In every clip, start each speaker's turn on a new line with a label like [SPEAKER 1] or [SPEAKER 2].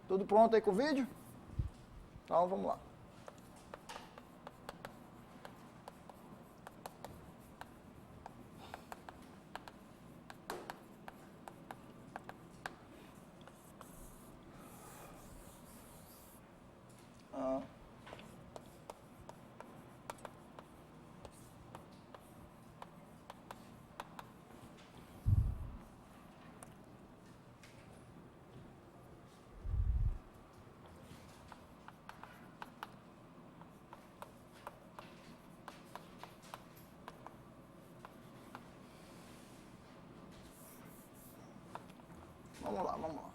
[SPEAKER 1] Tudo pronto aí com o vídeo? Então vamos lá. Vamos lá, vamos lá.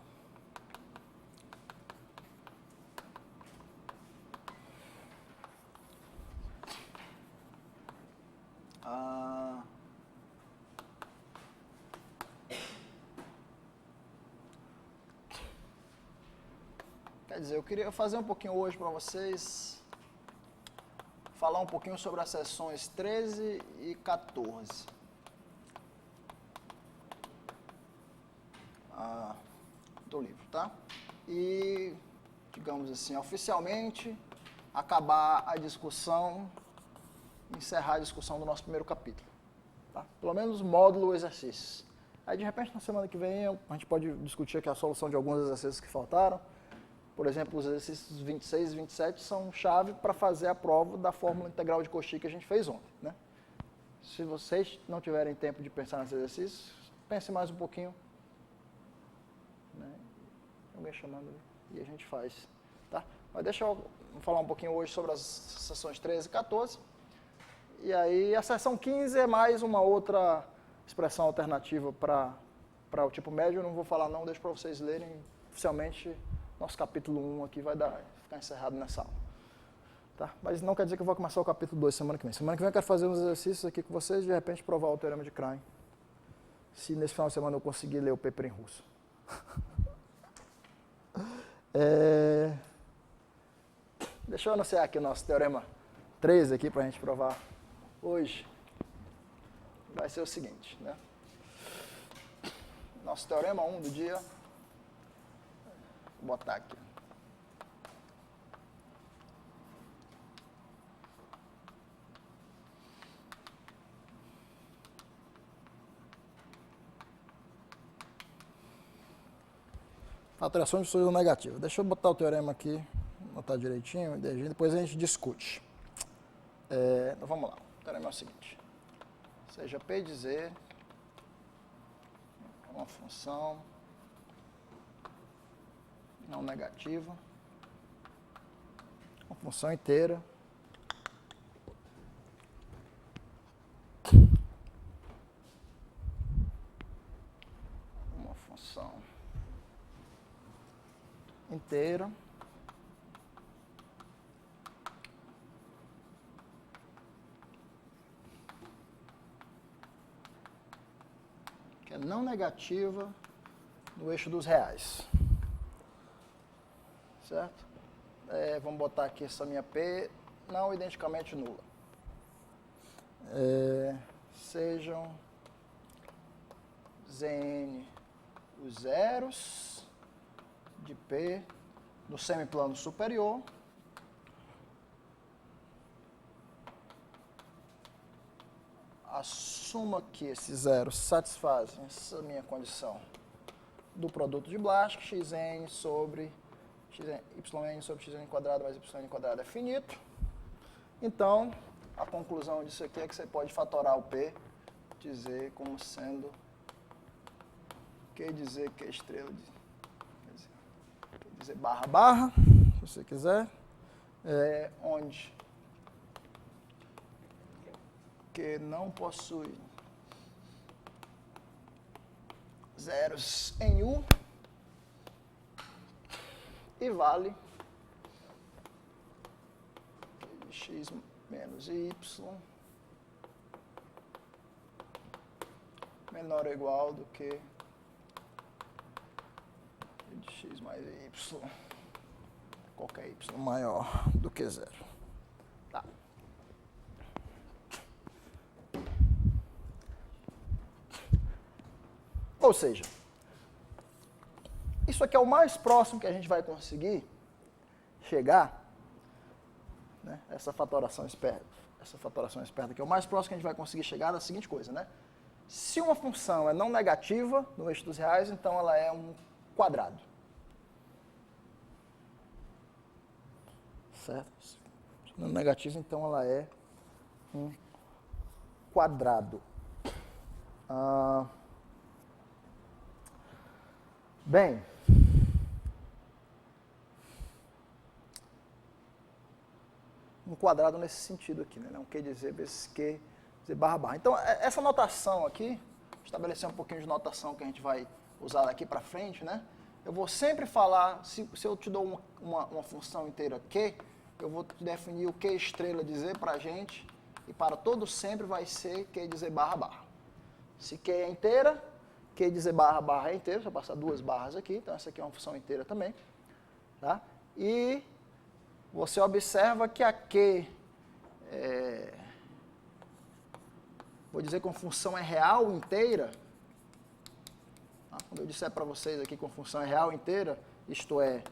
[SPEAKER 1] Quer dizer, eu queria fazer um pouquinho hoje para vocês, falar um pouquinho sobre as sessões 13 e 14. Do livro, tá? E, digamos assim, oficialmente, acabar a discussão, encerrar a discussão do nosso primeiro capítulo, tá? Pelo menos módulo exercícios. Aí, de repente, na semana que vem, a gente pode discutir aqui a solução de alguns exercícios que faltaram. Por exemplo, os exercícios 26 e 27 são chave para fazer a prova da fórmula integral de Cauchy que a gente fez ontem, né? Se vocês não tiverem tempo de pensar nesses exercícios, pense mais um pouquinho. Alguém chamando ali, e a gente faz, tá? Mas deixa eu falar um pouquinho hoje sobre as sessões 13 e 14, e aí a sessão 15 é mais uma outra expressão alternativa para o tipo médio, eu não vou falar não, deixo para vocês lerem, oficialmente nosso capítulo 1 aqui vai ficar encerrado nessa aula, tá? Mas não quer dizer que eu vou começar o capítulo 2 semana que vem. Semana que vem eu quero fazer uns exercícios aqui com vocês, de repente provar o teorema de Krein, se nesse final de semana eu conseguir ler o paper em russo. Deixa eu anunciar aqui o nosso teorema 13 aqui para a gente provar hoje. Vai ser o seguinte, né? Nosso teorema 1 do dia. Vou botar aqui. Alteração de solução negativa. Deixa eu botar o teorema aqui, botar direitinho, depois a gente discute. Então vamos lá. O teorema é o seguinte. Seja P de Z uma função não negativa, uma função inteira, uma função inteira que é não negativa no eixo dos reais, certo? Vamos botar aqui essa minha P não identicamente nula. Sejam Zn os zeros de P no semiplano superior assuma que esses zeros satisfazem essa minha condição do produto de Blaschke, xn sobre yn sobre xn quadrado mais yn quadrado é finito. Então, a conclusão disso aqui é que você pode fatorar o P, dizer como sendo Q dizer Q estrela, quer dizer barra barra, se você quiser, onde Q não possui zeros em U e vale x menos y menor ou igual do que de x mais y, qualquer y maior do que zero. Tá. Ou seja, isso aqui é o mais próximo que a gente vai conseguir chegar, né? Essa fatoração esperta aqui é o mais próximo que a gente vai conseguir chegar da seguinte coisa, né? Se uma função é não negativa no eixo dos reais, então ela é um quadrado. Certo? Se não negativa, então ela é um quadrado. Bem, um quadrado nesse sentido aqui, né? Um Q de Z vezes Q Z barra barra. Então, essa notação aqui, estabelecer um pouquinho de notação que a gente vai usar daqui para frente, né? Eu vou sempre falar, se eu te dou uma função inteira Q, eu vou definir o Q estrela de Z para a gente, e para todo sempre vai ser Q de Z barra barra. Se Q é inteira, Q de Z barra barra é inteira, só passar duas barras aqui, então essa aqui é uma função inteira também. Tá? E você observa que a Q, vou dizer que uma função é real inteira, tá? Quando eu disser para vocês aqui que uma função é real inteira, isto é,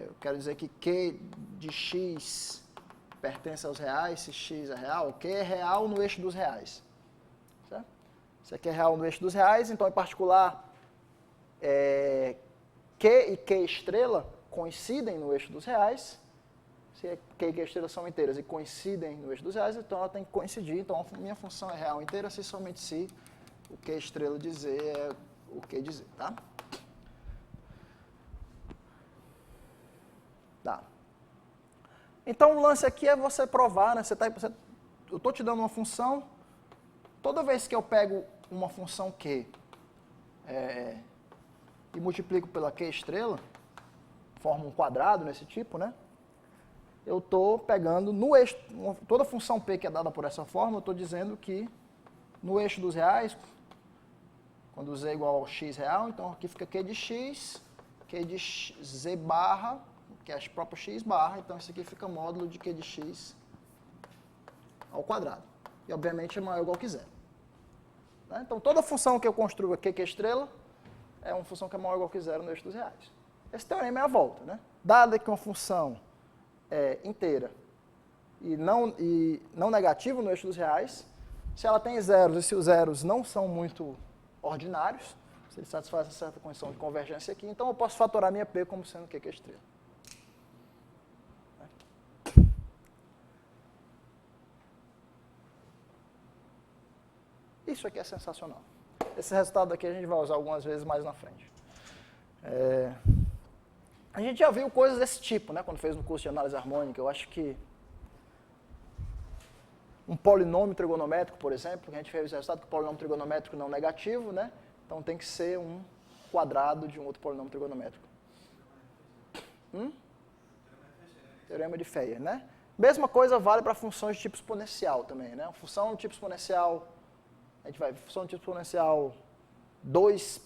[SPEAKER 1] eu quero dizer que Q de x pertence aos reais, se x é real, Q é real no eixo dos reais. Certo? Isso aqui é real no eixo dos reais, então, em particular, Q e Q estrela coincidem no eixo dos reais. Se Q e Q estrela são inteiras e coincidem no eixo dos reais, então ela tem que coincidir. Então, a minha função é real inteira se somente se o Q estrela de Z é o Q de Z, tá? Tá. Então, o lance aqui é você provar, né? Eu estou te dando uma função, toda vez que eu pego uma função Q e multiplico pela Q estrela, forma um quadrado nesse tipo, né? Eu estou pegando no eixo, toda função P que é dada por essa forma, eu estou dizendo que no eixo dos reais, quando Z é igual ao x real, então aqui fica Q de x, Q de Z barra, que é a própria x barra, então isso aqui fica módulo de Q de x ao quadrado. E obviamente é maior ou igual que zero. Tá? Então toda função que eu construo aqui, Q estrela, é uma função que é maior ou igual que zero no eixo dos reais. Esse teorema é a volta, né? Dada que uma função é inteira e não negativa no eixo dos reais, se ela tem zeros e se os zeros não são muito ordinários, se ele satisfaz essa certa condição de convergência aqui, então eu posso fatorar minha P como sendo Q estrela. Isso aqui é sensacional. Esse resultado aqui a gente vai usar algumas vezes mais na frente. A gente já viu coisas desse tipo, né, quando fez no curso de análise harmônica. Eu acho que um polinômio trigonométrico, por exemplo, que a gente fez o resultado que o polinômio trigonométrico não negativo, né? Então tem que ser um quadrado de um outro polinômio trigonométrico. Teorema de Feyer, né? Mesma coisa vale para funções de tipo exponencial também, né? Uma função de tipo exponencial, função de tipo exponencial 2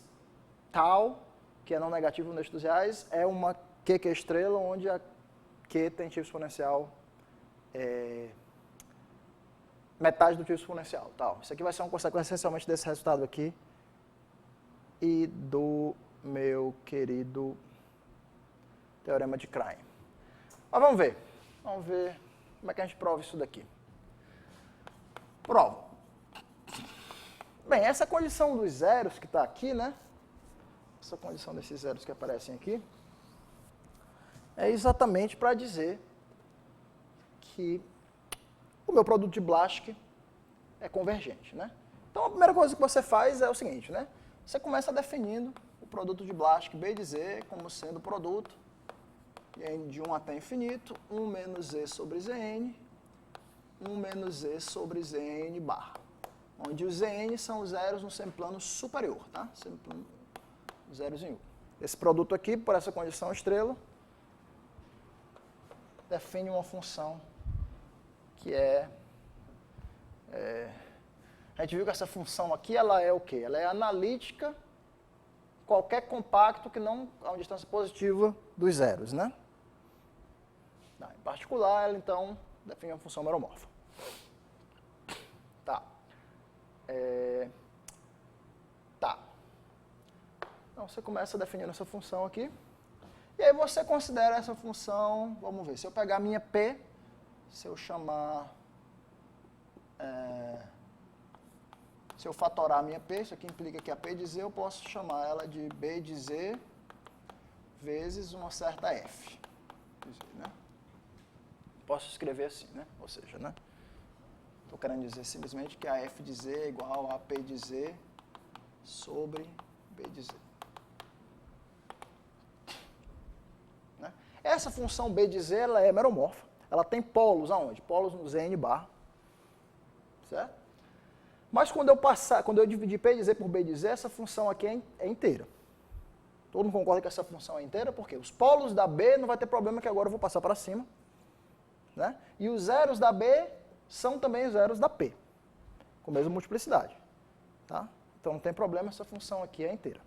[SPEAKER 1] tal, que é não negativo no eixo dos reais, é uma Q que é estrela, onde a Q tem tipo exponencial metade do tipo exponencial. Tal. Isso aqui vai ser uma consequência essencialmente desse resultado aqui e do meu querido teorema de Krein. Mas vamos ver como é que a gente prova isso daqui. Prova. Bem, essa condição dos zeros que está aqui, né? Essa condição desses zeros que aparecem aqui, é exatamente para dizer que o meu produto de Blaschke é convergente, né? Então a primeira coisa que você faz é o seguinte, né? Você começa definindo o produto de Blaschke B de Z como sendo produto de 1 até infinito, 1 menos Z sobre Zn, 1 menos Z sobre Zn barra, onde os Zn são os zeros no semiplano superior, tá? Semiplano zeros em U. Esse produto aqui, por essa condição estrela, define uma função que a gente viu que essa função aqui, ela é o quê? Ela é analítica qualquer compacto que não há uma distância positiva dos zeros, né? Em particular, ela então define uma função meromorfa. Tá. Tá. Então, você começa definindo essa função aqui. E aí você considera essa função, vamos ver, se eu pegar a minha P, se eu chamar, se eu fatorar a minha P, isso aqui implica que a P de Z, eu posso chamar ela de B de Z vezes uma certa F. Né? Posso escrever assim, né? Ou seja, né? Estou querendo dizer simplesmente que a F de Z é igual a P de Z sobre B de Z. Né? Essa função B de Z ela é meromorfa. Ela tem polos aonde? Polos no Zn bar. Certo? Mas quando eu dividir P de Z por B de Z, essa função aqui é inteira. Todo mundo concorda que essa função é inteira? Por quê? Os polos da B não vai ter problema, que agora eu vou passar para cima. Né? E os zeros da B são também os zeros da P, com a mesma multiplicidade. Tá? Então não tem problema, essa função aqui é inteira.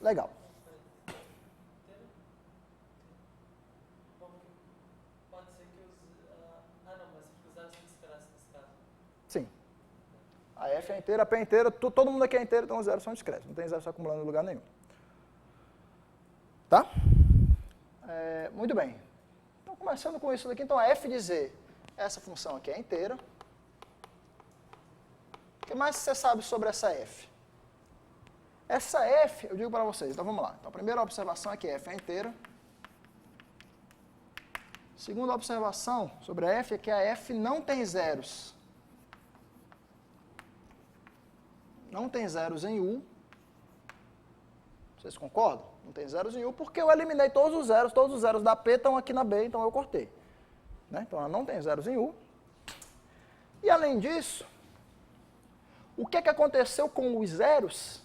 [SPEAKER 1] Legal.
[SPEAKER 2] Pode ser que os... não, mas os zeros se discretos nesse caso.
[SPEAKER 1] Sim. A F é inteira, a P é inteira, todo mundo aqui é inteiro, então os zeros são discretos. Não tem zero se acumulando em lugar nenhum. Tá? Muito bem. Então, começando com isso daqui, então a F de Z, essa função aqui é inteira. O que mais você sabe sobre essa F? Essa F, eu digo para vocês, então vamos lá. Então, a primeira observação é que F é inteira. Segunda observação sobre a F é que a F não tem zeros. Não tem zeros em U. Vocês concordam? Não tem zeros em U, porque eu eliminei todos os zeros da P estão aqui na B, então eu cortei. Né? Então ela não tem zeros em U. E além disso, o que aconteceu com os zeros?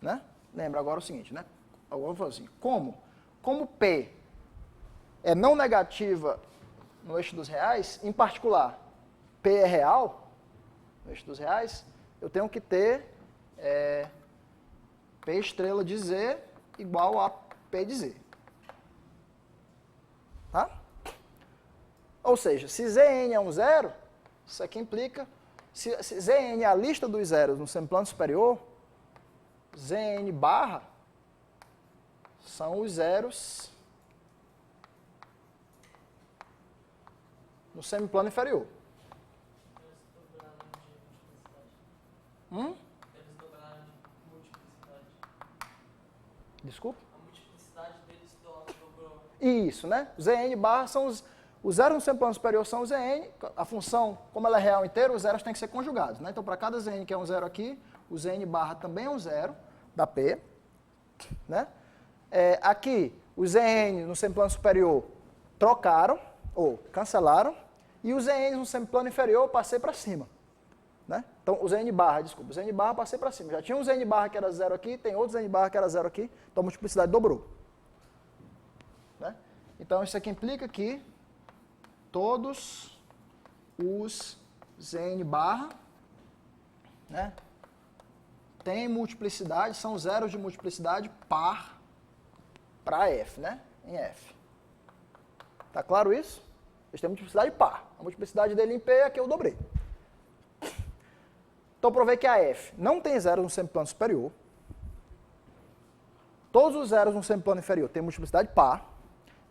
[SPEAKER 1] Né? Lembra agora o seguinte, né? Agora eu vou fazer assim, como P é não negativa no eixo dos reais, em particular, P é real, no eixo dos reais, eu tenho que ter P estrela de Z igual a P de Z. Tá? Ou seja, se Zn é um zero, isso aqui implica, se Zn é a lista dos zeros no semiplano superior, Zn barra são os zeros no semiplano inferior.
[SPEAKER 2] Eles dobraram de multiplicidade.
[SPEAKER 1] Desculpa?
[SPEAKER 2] A multiplicidade deles dobrou.
[SPEAKER 1] Isso, né? Zn barra são os zeros no semiplano superior são os Zn, a função, como ela é real inteira, os zeros têm que ser conjugados. Né? Então, para cada Zn que é um zero aqui, o Zn barra também é um zero da P. Né? Aqui, os Zn no semiplano superior trocaram, ou cancelaram, e os Zn no semiplano inferior eu passei para cima. Né? Então, o Zn barra, desculpa, o Zn barra passei para cima. Já tinha um Zn barra que era zero aqui, tem outro Zn barra que era zero aqui, então a multiplicidade dobrou. Né? Então, isso aqui implica que todos os Zn barra, né, têm multiplicidade, são zeros de multiplicidade par para F, né, em F. Tá claro isso? Eles têm multiplicidade par. A multiplicidade dele em P é a que eu dobrei. Então, provei que a F não tem zeros no semiplano superior. Todos os zeros no semiplano inferior têm multiplicidade par.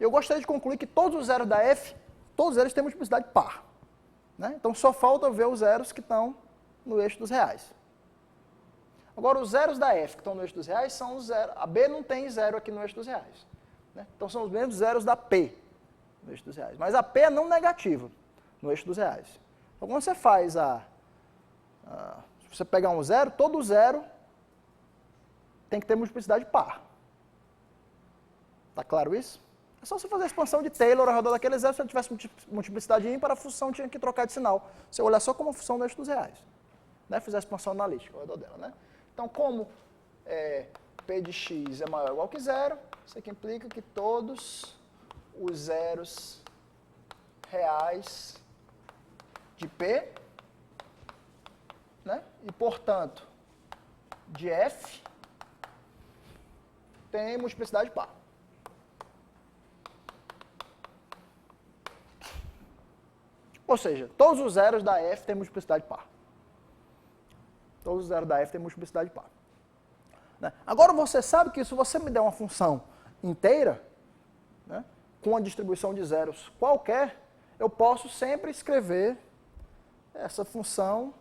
[SPEAKER 1] Eu gostaria de concluir que todos os zeros da F, todos eles têm multiplicidade par. Né? Então, só falta ver os zeros que estão no eixo dos reais. Agora, os zeros da F que estão no eixo dos reais são os zeros. A B não tem zero aqui no eixo dos reais. Né? Então, são os mesmos zeros da P no eixo dos reais. Mas a P é não negativa no eixo dos reais. Então, quando você faz se você pegar um zero, todo zero tem que ter multiplicidade par. Tá claro isso? É só você fazer a expansão de Taylor ao redor daquele zero. Se ele tivesse multiplicidade ímpar, a função tinha que trocar de sinal. Você olhar só como a função do eixo dos reais. Né? Fizer a expansão analítica ao redor dela. Né? Então, como P de x é maior ou igual que zero, isso aqui implica que todos os zeros reais de P, né? E, portanto, de F tem multiplicidade par. Ou seja, todos os zeros da F têm multiplicidade par. Todos os zeros da f têm multiplicidade par. Né? Agora você sabe que se você me der uma função inteira, né, com uma distribuição de zeros qualquer, eu posso sempre escrever essa função,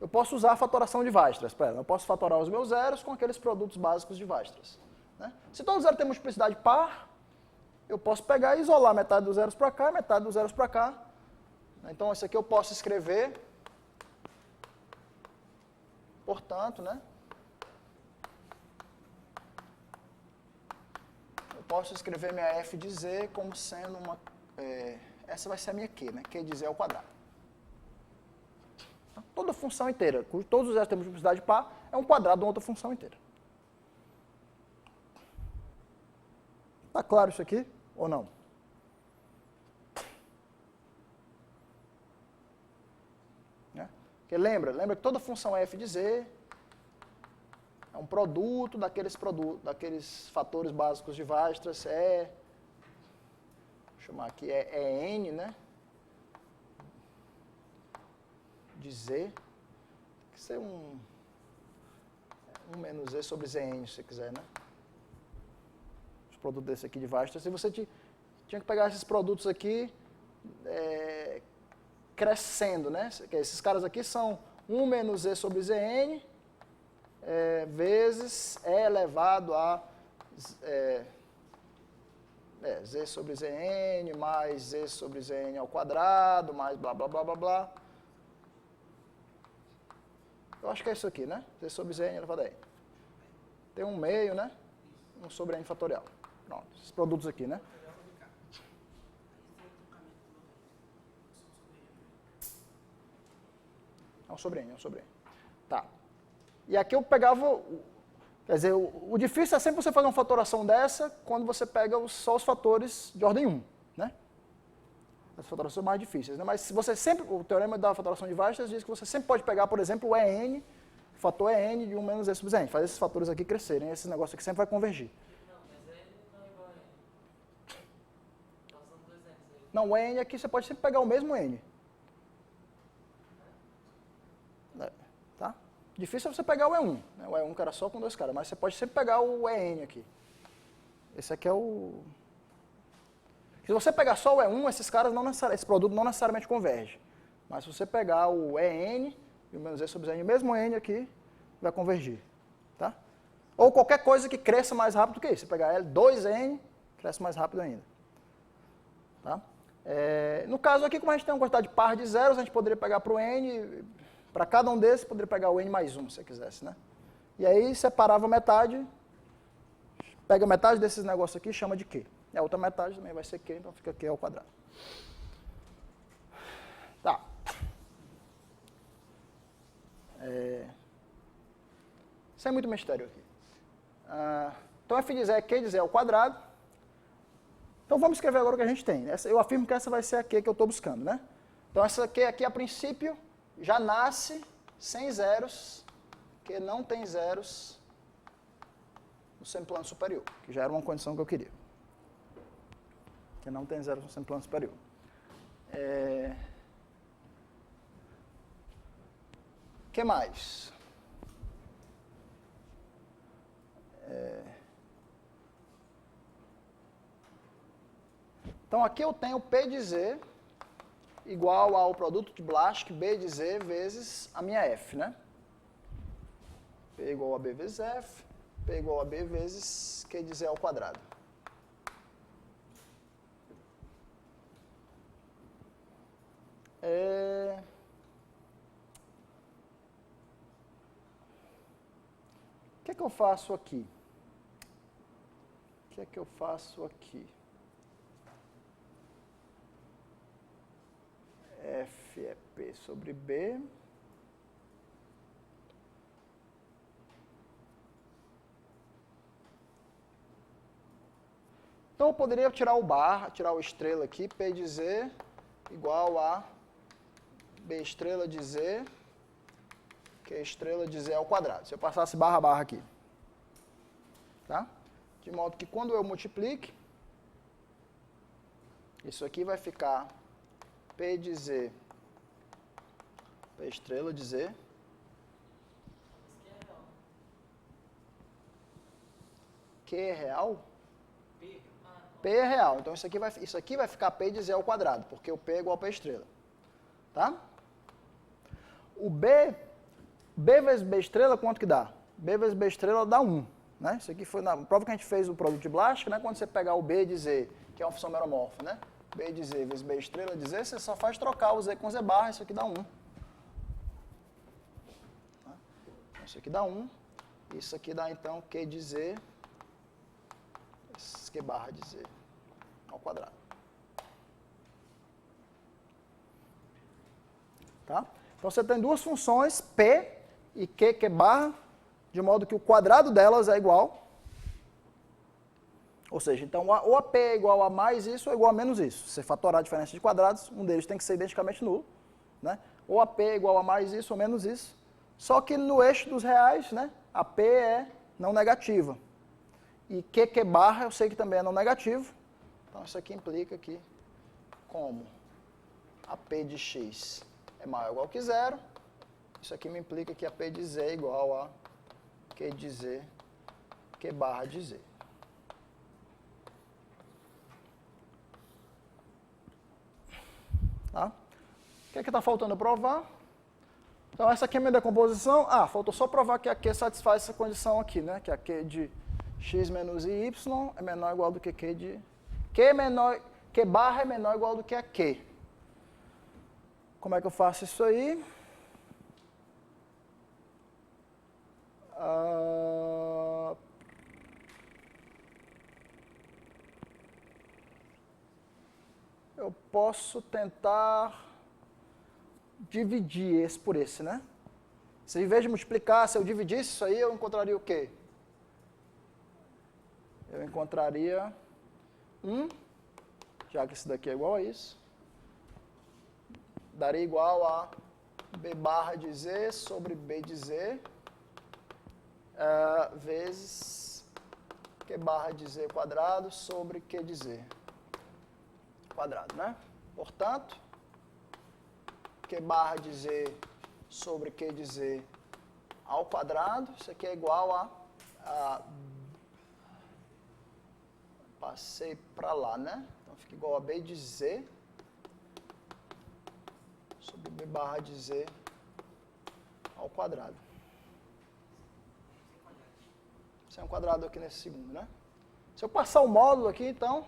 [SPEAKER 1] eu posso usar a fatoração de Weierstrass. Eu posso fatorar os meus zeros com aqueles produtos básicos de Weierstrass. Né? Se todos os zeros têm multiplicidade par, eu posso pegar e isolar metade dos zeros para cá e metade dos zeros para cá. Então, esse aqui eu posso escrever, portanto, né? Eu posso escrever minha f de z como sendo uma... essa vai ser a minha q, né? Q de z ao quadrado. Toda função inteira, todos os zeros têm multiplicidade par, é um quadrado de uma outra função inteira. Está claro isso aqui ou não? Porque lembra que toda função f de z é um produto daqueles fatores básicos de Weierstrass, vou chamar aqui, é n, né? De z, tem que ser um menos z sobre zn, se você quiser, né? Os produtos desse aqui de Weierstrass, e você tinha que pegar esses produtos aqui, crescendo, né? Esses caras aqui são 1 menos z sobre zn, vezes e elevado a z sobre zn, mais z sobre zn ao quadrado, mais blá, blá, blá, blá, blá. Eu acho que é isso aqui, né? Z sobre zn elevado a n. Tem um meio, né? 1 sobre n fatorial. Pronto, esses produtos aqui, né? É um sobre n. Tá. E aqui eu pegava... Quer dizer, o difícil é sempre você fazer uma fatoração dessa quando você pega só os fatores de ordem 1, né? As fatorações são mais difíceis, né? Mas se você sempre... O teorema da fatoração de Weierstrass diz que você sempre pode pegar, por exemplo, o EN, o fator EN de 1 menos z sobre zn. Fazer esses fatores aqui crescerem. Esse negócio aqui sempre vai convergir.
[SPEAKER 2] Não, mas N não é igual a N. Tá usando dois N's aí.
[SPEAKER 1] Não, o EN aqui você pode sempre pegar o mesmo N. Tá? Difícil é você pegar o E1, né? O E1 que era só com dois caras, mas você pode sempre pegar o EN aqui. Esse aqui é o... Se você pegar só o E1, esse produto não necessariamente converge. Mas se você pegar o EN e o menos z sobre zn, o mesmo N aqui, vai convergir. Tá? Ou qualquer coisa que cresça mais rápido que isso. Se pegar L2N, cresce mais rápido ainda. Tá? No caso aqui, como a gente tem uma quantidade par de zeros, a gente poderia pegar para o N... Para cada um desses, poderia pegar o n mais 1, se você quisesse, né? E aí, separava metade, pega metade desses negócios aqui e chama de Q. E a outra metade também vai ser Q, então fica Q ao quadrado. Tá. Sem muito mistério aqui. Então, f de z é Q de z ao quadrado. Então, vamos escrever agora o que a gente tem. Eu afirmo que essa vai ser a Q que eu estou buscando, né? Então, essa Q aqui, a princípio... já nasce sem zeros, que não tem zeros no semiplano superior, que já era uma condição que eu queria. Que não tem zeros no semiplano superior. Que mais? Então, aqui eu tenho P de Z igual ao produto de Blaschke, B de Z, vezes a minha F, né? P igual a B vezes F, P igual a B vezes Q de Z ao quadrado. O que é que eu faço aqui? F é P sobre B. Então, eu poderia tirar o barra, tirar o estrela aqui, P de Z igual a B estrela de Z, que é estrela de Z ao quadrado. Se eu passasse barra, barra aqui. Tá? De modo que quando eu multiplique, isso aqui vai ficar P de Z, P estrela de Z, Q é real?
[SPEAKER 2] P.
[SPEAKER 1] P é real. Então isso aqui vai ficar P de Z ao quadrado, porque o P é igual a P estrela. Tá? O B vezes B estrela, quanto que dá? B vezes B estrela dá 1. Né? Isso aqui foi na prova que a gente fez o produto de Blastic, né? Quando você pegar o B de Z, que é uma função meromorfa, né? B de Z vezes B estrela de Z, você só faz trocar o Z com Z barra, isso aqui dá 1. Tá? Isso aqui dá 1. Isso aqui dá, então, Q de Z, Q barra de Z ao quadrado. Tá? Então, você tem duas funções, P e Q barra, de modo que o quadrado delas é igual. Ou seja, então, ou a P é igual a mais isso ou igual a menos isso. Se você fatorar a diferença de quadrados, um deles tem que ser identicamente nulo. Né? Ou a P é igual a mais isso ou menos isso. Só que no eixo dos reais, né, a P é não negativa. E Q barra eu sei que também é não negativo. Então, isso aqui implica que, como a P de x é maior ou igual que zero, isso aqui me implica que a P de Z é igual a Q de Z, Q barra de Z. Tá? O que é que está faltando provar? Então, essa aqui é a minha decomposição. Faltou só provar que a Q satisfaz essa condição aqui, né? Que a Q de x menos y é menor ou igual do que Q de... Q barra é menor ou igual do que a Q. Como é que eu faço isso aí? Eu posso tentar dividir esse por esse, né? Se em vez de multiplicar, se eu dividisse isso aí, eu encontraria o quê? Eu encontraria 1, já que esse daqui é igual a isso. Daria igual a B barra de Z sobre B de Z, vezes Q barra de Z quadrado sobre Q de Z quadrado, né? Portanto, Q barra de Z sobre Q de Z ao quadrado, isso aqui é igual a passei para lá, né? Então fica igual a B de Z sobre B barra de Z ao quadrado. Sem um quadrado aqui nesse segundo, né? Se eu passar o módulo aqui, então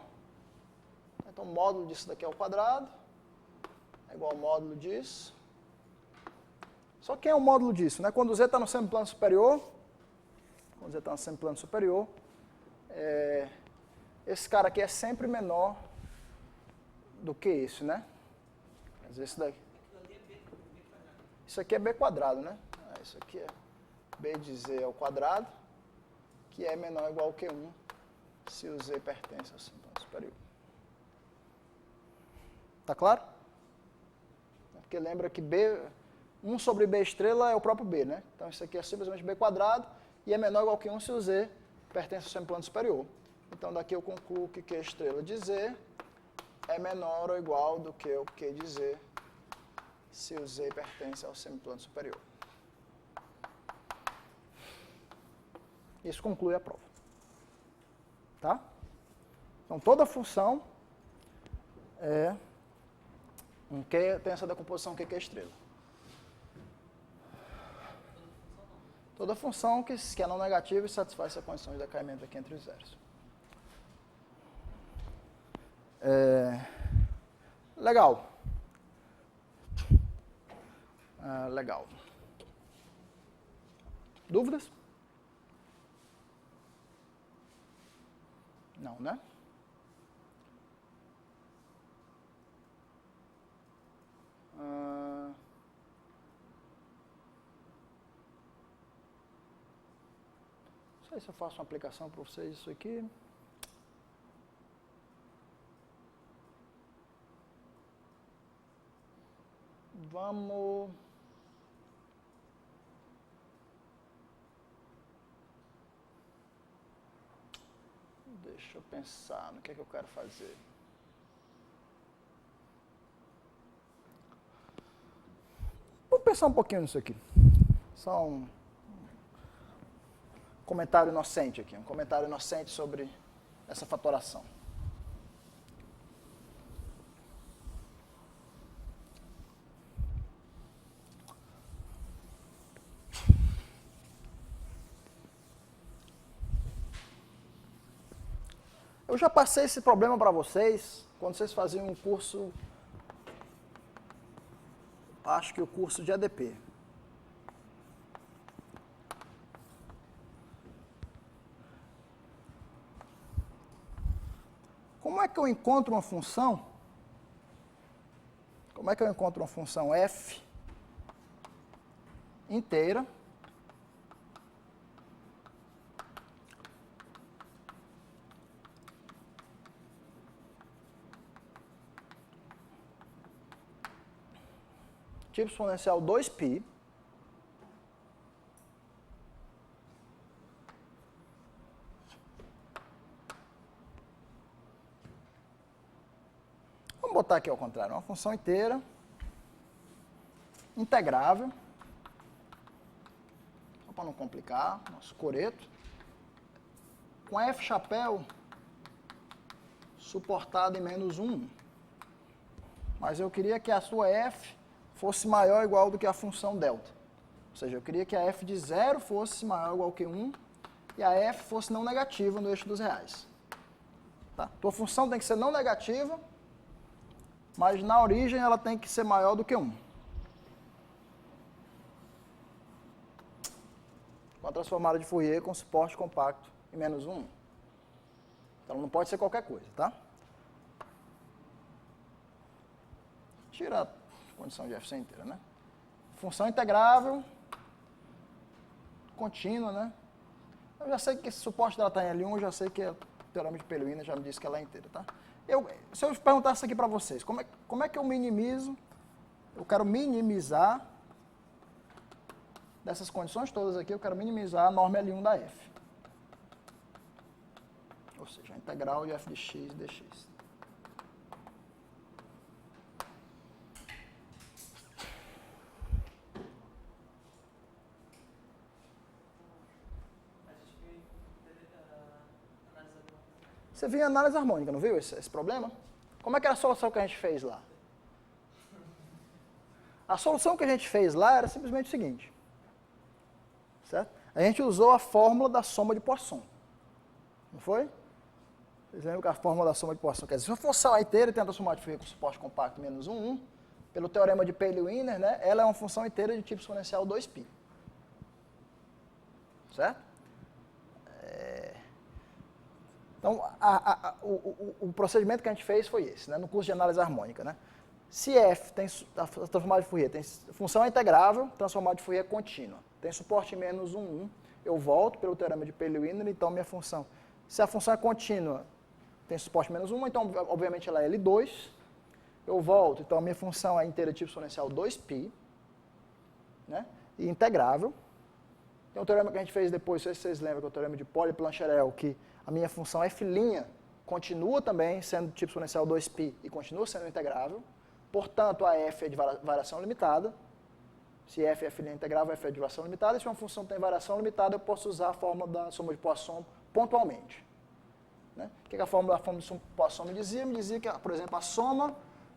[SPEAKER 1] o módulo disso daqui ao quadrado é igual ao módulo disso. Só quem é o módulo disso, né? Quando o Z está no semiplano superior, esse cara aqui é sempre menor do que esse, né? Mas esse daqui. Isso aqui é B quadrado, né? Isso aqui é B de Z ao quadrado, que é menor ou igual que 1, se o Z pertence ao semiplano superior. Tá claro? Porque lembra que 1 sobre B estrela é o próprio B, né? Então isso aqui é simplesmente B quadrado e é menor ou igual que 1 se o Z pertence ao semiplano superior. Então daqui eu concluo que Q estrela de Z é menor ou igual do que o Q de Z se o Z pertence ao semiplano superior. Isso conclui a prova. Tá? Então toda função tem essa decomposição Q estrela. Toda função que é não negativa e satisfaz essa condição de decaimento aqui entre os zeros. Legal. Legal. Dúvidas? Não, né? Não sei se eu faço uma aplicação para vocês isso aqui. Vamos... Deixa eu pensar no que é que eu quero fazer. Vou pensar um pouquinho nisso aqui. comentário inocente aqui, um comentário inocente sobre essa fatoração. Eu já passei esse problema para vocês quando vocês faziam um curso, acho que o curso de ADP. Como é que eu encontro uma função? Como é que eu encontro uma função f inteira tipo exponencial 2π vamos botar aqui ao contrário, uma função inteira integrável, só para não complicar, nosso coreto, com f chapéu suportado em -1. Mas eu queria que a sua f fosse maior ou igual do que a função delta. Ou seja, eu queria que a f de 0 fosse maior ou igual que 1 e a f fosse não negativa no eixo dos reais. Tá? Tua função tem que ser não negativa, mas na origem ela tem que ser maior do que 1. Com a transformada de Fourier com suporte compacto em -1. Então não pode ser qualquer coisa, tá? Tira a condição de f ser inteira, né? Função integrável, contínua, né? Eu já sei que esse suporte dela está em L1, eu já sei que o teorema de Pellewiner já me disse que ela é inteira, tá? Se eu perguntasse aqui para vocês, como é que eu minimizo, eu quero minimizar, dessas condições todas aqui, eu quero minimizar a norma L1 da f. Ou seja, a integral de f de x dx. Você viu em análise harmônica, não viu esse problema? Como é que era a solução que a gente fez lá? A solução que a gente fez lá era simplesmente o seguinte. Certo? A gente usou a fórmula da soma de Poisson. Não foi? Vocês lembram que a fórmula da soma de Poisson quer dizer, se eu for a inteira e tentar somar de Fourier com suporte compacto -1, pelo teorema de Pellewiner, né, ela é uma função inteira de tipo exponencial 2π. Certo? Então, o procedimento que a gente fez foi esse, né, no curso de análise harmônica. Né? Se f tem a transformada de Fourier, tem função integrável, transformada de Fourier contínua, tem suporte em -1, eu volto pelo teorema de Pellewiner, então minha função, se a função é contínua, tem suporte -1, então obviamente ela é L2, eu volto, então a minha função é inteira tipo exponencial 2π, né, e integrável. Tem um teorema que a gente fez depois, não sei se vocês lembram, que é o teorema de Pauli-Plancherel, que a minha função f' continua também sendo tipo exponencial 2π e continua sendo integrável, portanto a f é de variação limitada. Se f é f' integrável, f é de variação limitada, e se uma função tem variação limitada, eu posso usar a fórmula da soma de Poisson pontualmente. Né? O que a fórmula da soma de Poisson me dizia? Me dizia que, por exemplo, a soma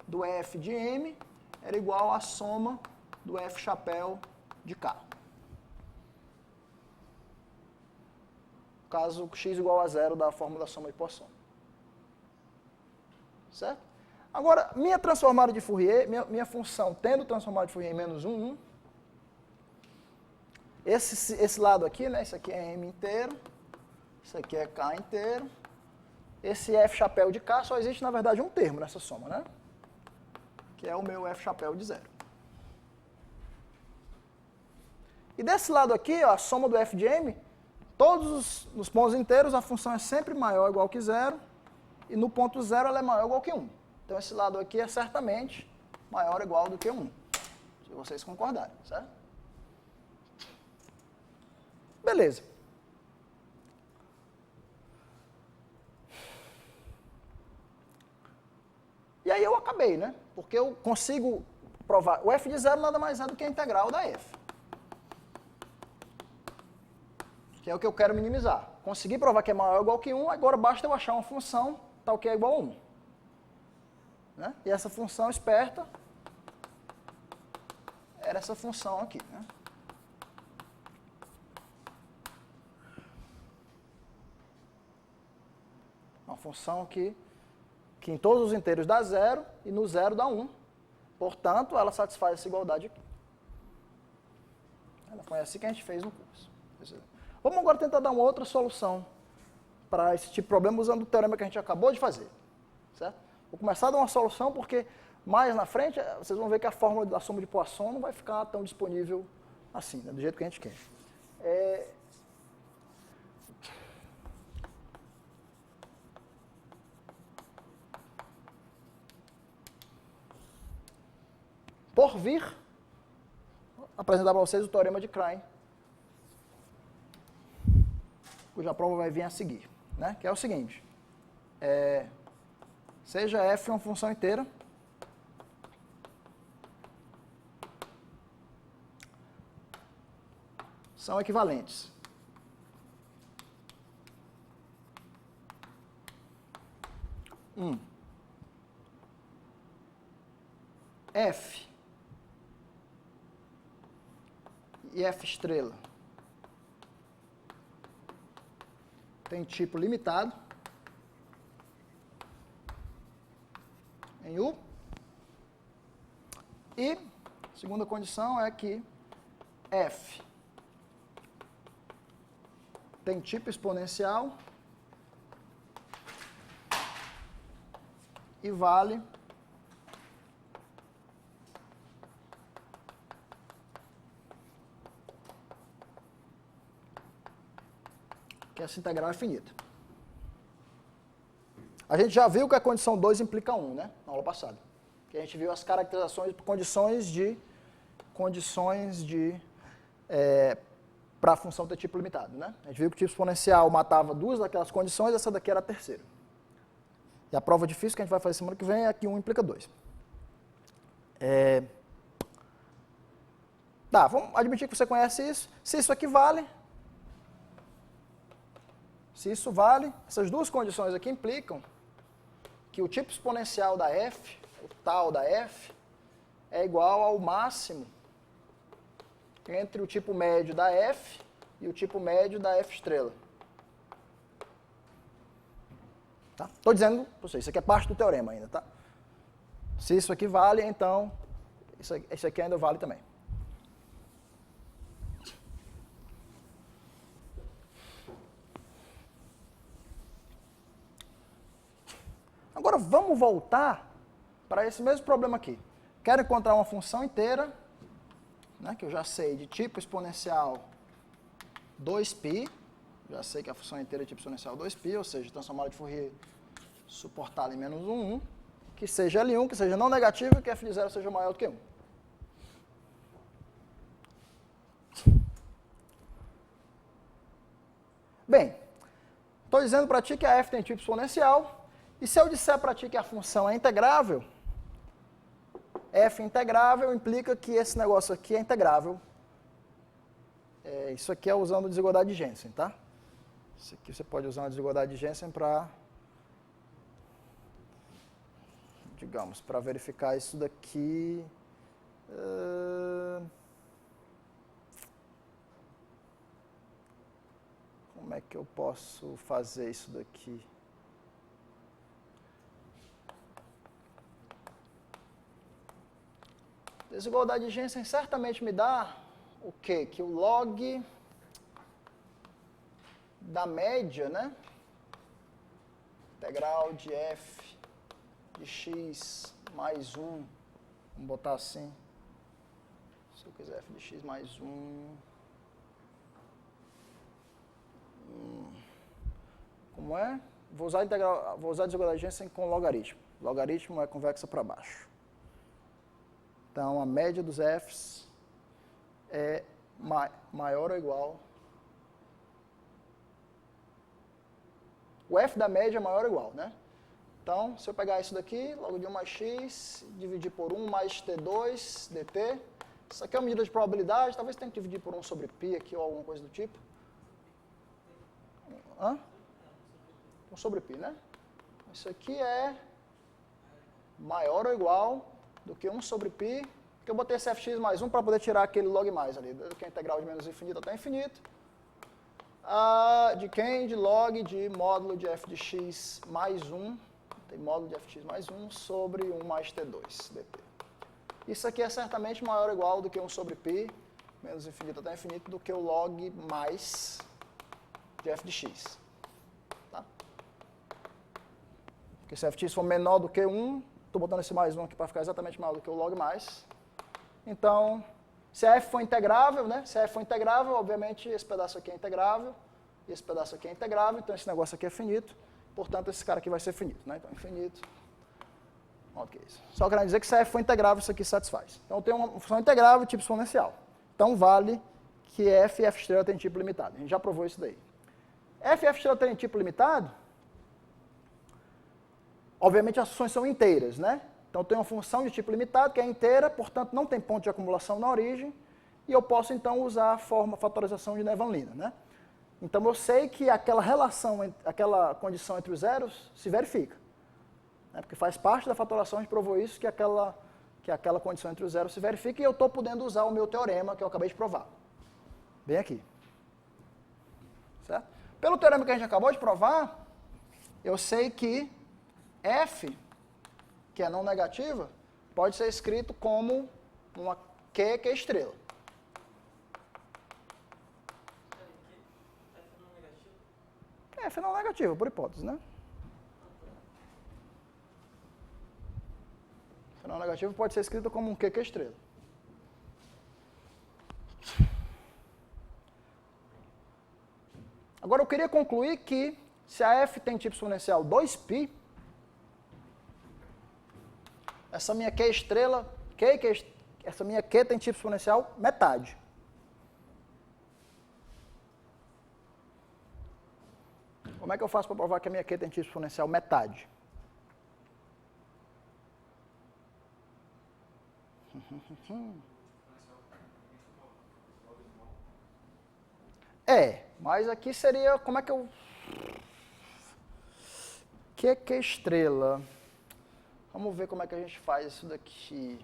[SPEAKER 1] do f de m era igual à soma do f chapéu de k. Caso x igual a 0 da fórmula da soma de Poisson. Certo? Agora, minha transformada de Fourier, minha função tendo transformada de Fourier em -1, esse lado aqui, né, isso aqui é m inteiro, isso aqui é k inteiro, esse f chapéu de k só existe, na verdade, um termo nessa soma, né? Que é o meu f chapéu de 0. E desse lado aqui, ó, a soma do f de m, todos os pontos inteiros, a função é sempre maior ou igual que 0, e no ponto 0 ela é maior ou igual que 1. Então esse lado aqui é certamente maior ou igual do que 1, se vocês concordarem, certo? Beleza. E aí eu acabei, né? Porque eu consigo provar, o f de 0 nada mais é do que a integral da f. que é o que eu quero minimizar. Consegui provar que é maior ou igual que 1, agora basta eu achar uma função tal que é igual a 1. Né? E essa função esperta era essa função aqui. Né? Uma função que em todos os inteiros dá 0 e no 0 dá 1. Portanto, ela satisfaz essa igualdade aqui. Foi assim que a gente fez no curso. Vamos agora tentar dar uma outra solução para esse tipo de problema usando o teorema que a gente acabou de fazer. Certo? Vou começar a dar uma solução porque mais na frente vocês vão ver que a fórmula da soma de Poisson não vai ficar tão disponível assim, né, do jeito que a gente quer. Por vir, apresentar para vocês o teorema de Klein, cuja prova vai vir a seguir, né? Que é o seguinte, seja f uma função inteira, são equivalentes. F e f estrela tem tipo limitado em U. E a segunda condição é que f tem tipo exponencial e vale que essa integral é finita. A gente já viu que a condição 2 implica 1, né? Na aula passada. Que a gente viu as caracterizações, condições para a função ter tipo limitado, né? A gente viu que o tipo exponencial matava duas daquelas condições, essa daqui era a terceira. E a prova difícil que a gente vai fazer semana que vem é que 1 implica 2. Tá, vamos admitir que você conhece isso. Se isso aqui vale, essas duas condições aqui implicam que o tipo exponencial da f, o tal da f, é igual ao máximo entre o tipo médio da f e o tipo médio da f estrela. Tá? Estou dizendo para vocês, isso aqui é parte do teorema ainda, tá? Se isso aqui vale, então isso aqui ainda vale também. Agora vamos voltar para esse mesmo problema aqui. Quero encontrar uma função inteira, né, que eu já sei, de tipo exponencial 2π, já sei que a função inteira é tipo exponencial 2π, ou seja, transformada de Fourier suportada em menos 1, que seja L1, que seja não negativo e que f de 0 seja maior do que 1. Bem, estou dizendo para ti que a f tem tipo exponencial, e se eu disser para ti que a função é integrável, f integrável implica que esse negócio aqui é integrável. Isso aqui é usando a desigualdade de Jensen, tá? Isso aqui você pode usar uma desigualdade de Jensen para, digamos, para verificar isso daqui. Como é que eu posso fazer isso daqui? Desigualdade de Jensen certamente me dá o quê? Que o log da média, né? Integral de f de x mais 1, vamos botar assim, se eu quiser f de x mais 1, como é? Vou usar a desigualdade de Jensen com logaritmo. Logaritmo é convexa para baixo. Então, a média dos f's é maior ou igual. O f da média é maior ou igual, né? Então, se eu pegar isso daqui, log de 1 mais x, dividir por 1 mais t2 dt. Isso aqui é uma medida de probabilidade, talvez tenha que dividir por 1 sobre π aqui ou alguma coisa do tipo. Hã? 1 sobre π, né? Isso aqui é maior ou igual do que 1 sobre π, que eu botei esse fx mais 1 para poder tirar aquele log mais ali, que é a integral de menos infinito até infinito. De quem? De log de módulo de f de x mais 1, tem módulo de fx mais 1 sobre 1 mais t2 dt. Isso aqui é certamente maior ou igual do que 1 sobre π, menos infinito até infinito, do que o log mais de f de x. Tá? Porque se f de x for menor do que 1, estou botando esse mais 1 aqui para ficar exatamente maior do que o log mais. Então, se a f for integrável, né? Se a f for integrável, obviamente esse pedaço aqui é integrável, e esse pedaço aqui é integrável, então esse negócio aqui é finito, portanto esse cara aqui vai ser finito, né? Então, infinito. Ok. Só querendo dizer que se a f for integrável, isso aqui satisfaz. Então, eu tenho uma função integrável tipo exponencial. Então, vale que f e f estrela tem tipo limitado. A gente já provou isso daí. F e f estrela tem tipo limitado, obviamente as funções são inteiras, né? Então, tem uma função de tipo limitado que é inteira, portanto, não tem ponto de acumulação na origem, e eu posso, então, usar a fatorização de Nevanlina, né? Então, eu sei que aquela relação, aquela condição entre os zeros se verifica. Né? Porque faz parte da fatorização, a gente provou isso, que aquela condição entre os zeros se verifica, e eu estou podendo usar o meu teorema, que eu acabei de provar. Bem aqui. Certo? Pelo teorema que a gente acabou de provar, eu sei que f, que é não negativa, pode ser escrito como uma Q que é estrela. F não negativa, por hipótese, né? F não negativa pode ser escrito como um Q que é estrela. Agora eu queria concluir que se a f tem tipo exponencial 2π, essa minha Q estrela, essa minha Q tem tipo exponencial metade. Como é que eu faço para provar que a minha Q tem tipo exponencial metade? Mas aqui seria, como é que eu... Q estrela... Vamos ver como é que a gente faz isso daqui.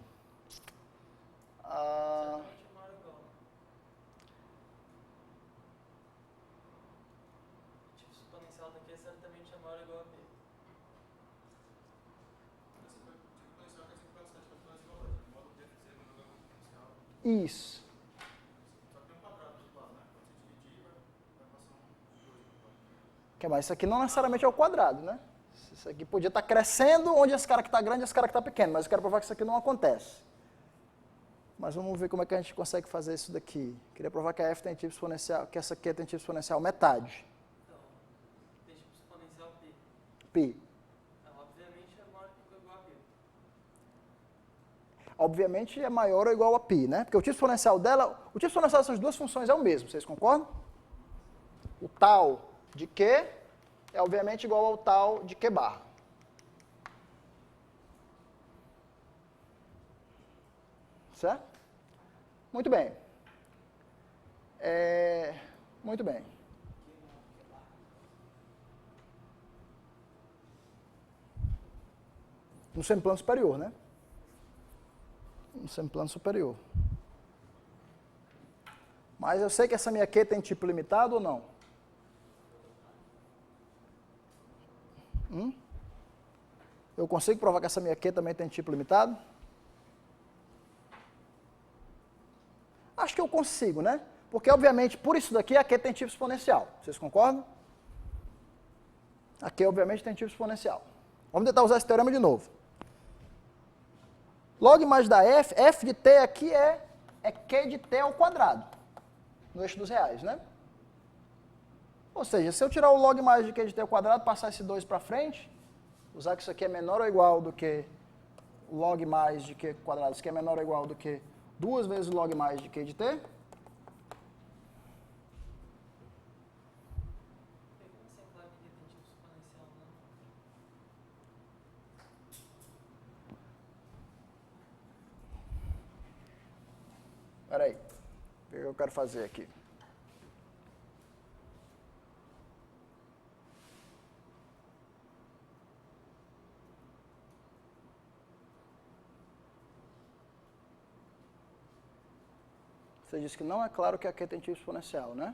[SPEAKER 2] Tipo, exponencial daqui é certamente maior ou igual a b.
[SPEAKER 1] Isso. Mas isso aqui não necessariamente é o quadrado, né? Isso aqui podia estar crescendo onde esse cara que está grande e esse cara que está pequeno, mas eu quero provar que isso aqui não acontece. Mas vamos ver como é que a gente consegue fazer isso daqui. Queria provar que a f tem tipo exponencial, que essa aqui tem tipo exponencial metade.
[SPEAKER 2] Então, tem tipo exponencial π.
[SPEAKER 1] Π.
[SPEAKER 2] Obviamente é maior ou igual a π.
[SPEAKER 1] Obviamente é maior ou igual a π, né? Porque o tipo exponencial dela, o tipo exponencial dessas duas funções é o mesmo, vocês concordam? O tal de Q é obviamente igual ao tal de Q barra. Certo? Muito bem. Muito bem. No semiplano superior, né? No semiplano superior. Mas eu sei que essa minha Q tem tipo limitado ou não? Eu consigo provar que essa minha Q também tem tipo limitado? Acho que eu consigo, né? Porque, obviamente, por isso daqui, a Q tem tipo exponencial. Vocês concordam? A Q, obviamente, tem tipo exponencial. Vamos tentar usar esse teorema de novo. Log mais da f, f de t aqui é Q de t ao quadrado, no eixo dos reais, né? Ou seja, se eu tirar o log mais de Q de t ao quadrado, passar esse 2 para frente, usar que isso aqui é menor ou igual do que log mais de Q quadrado, isso aqui é menor ou igual do que 2 vezes log mais de Q de t. Espera aí, o que eu quero fazer aqui? Você disse que não é claro que a Q tem tipo exponencial, né?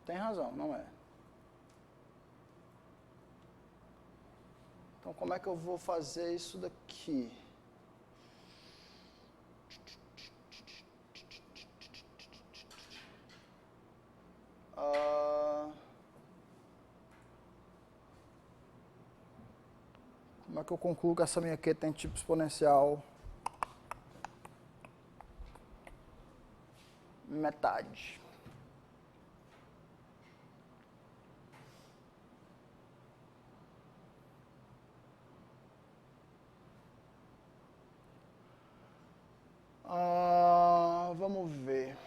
[SPEAKER 1] Tem razão, não é. Então, como é que eu vou fazer isso daqui? Como é que eu concluo que essa minha Q tem tipo exponencial metade? Vamos ver.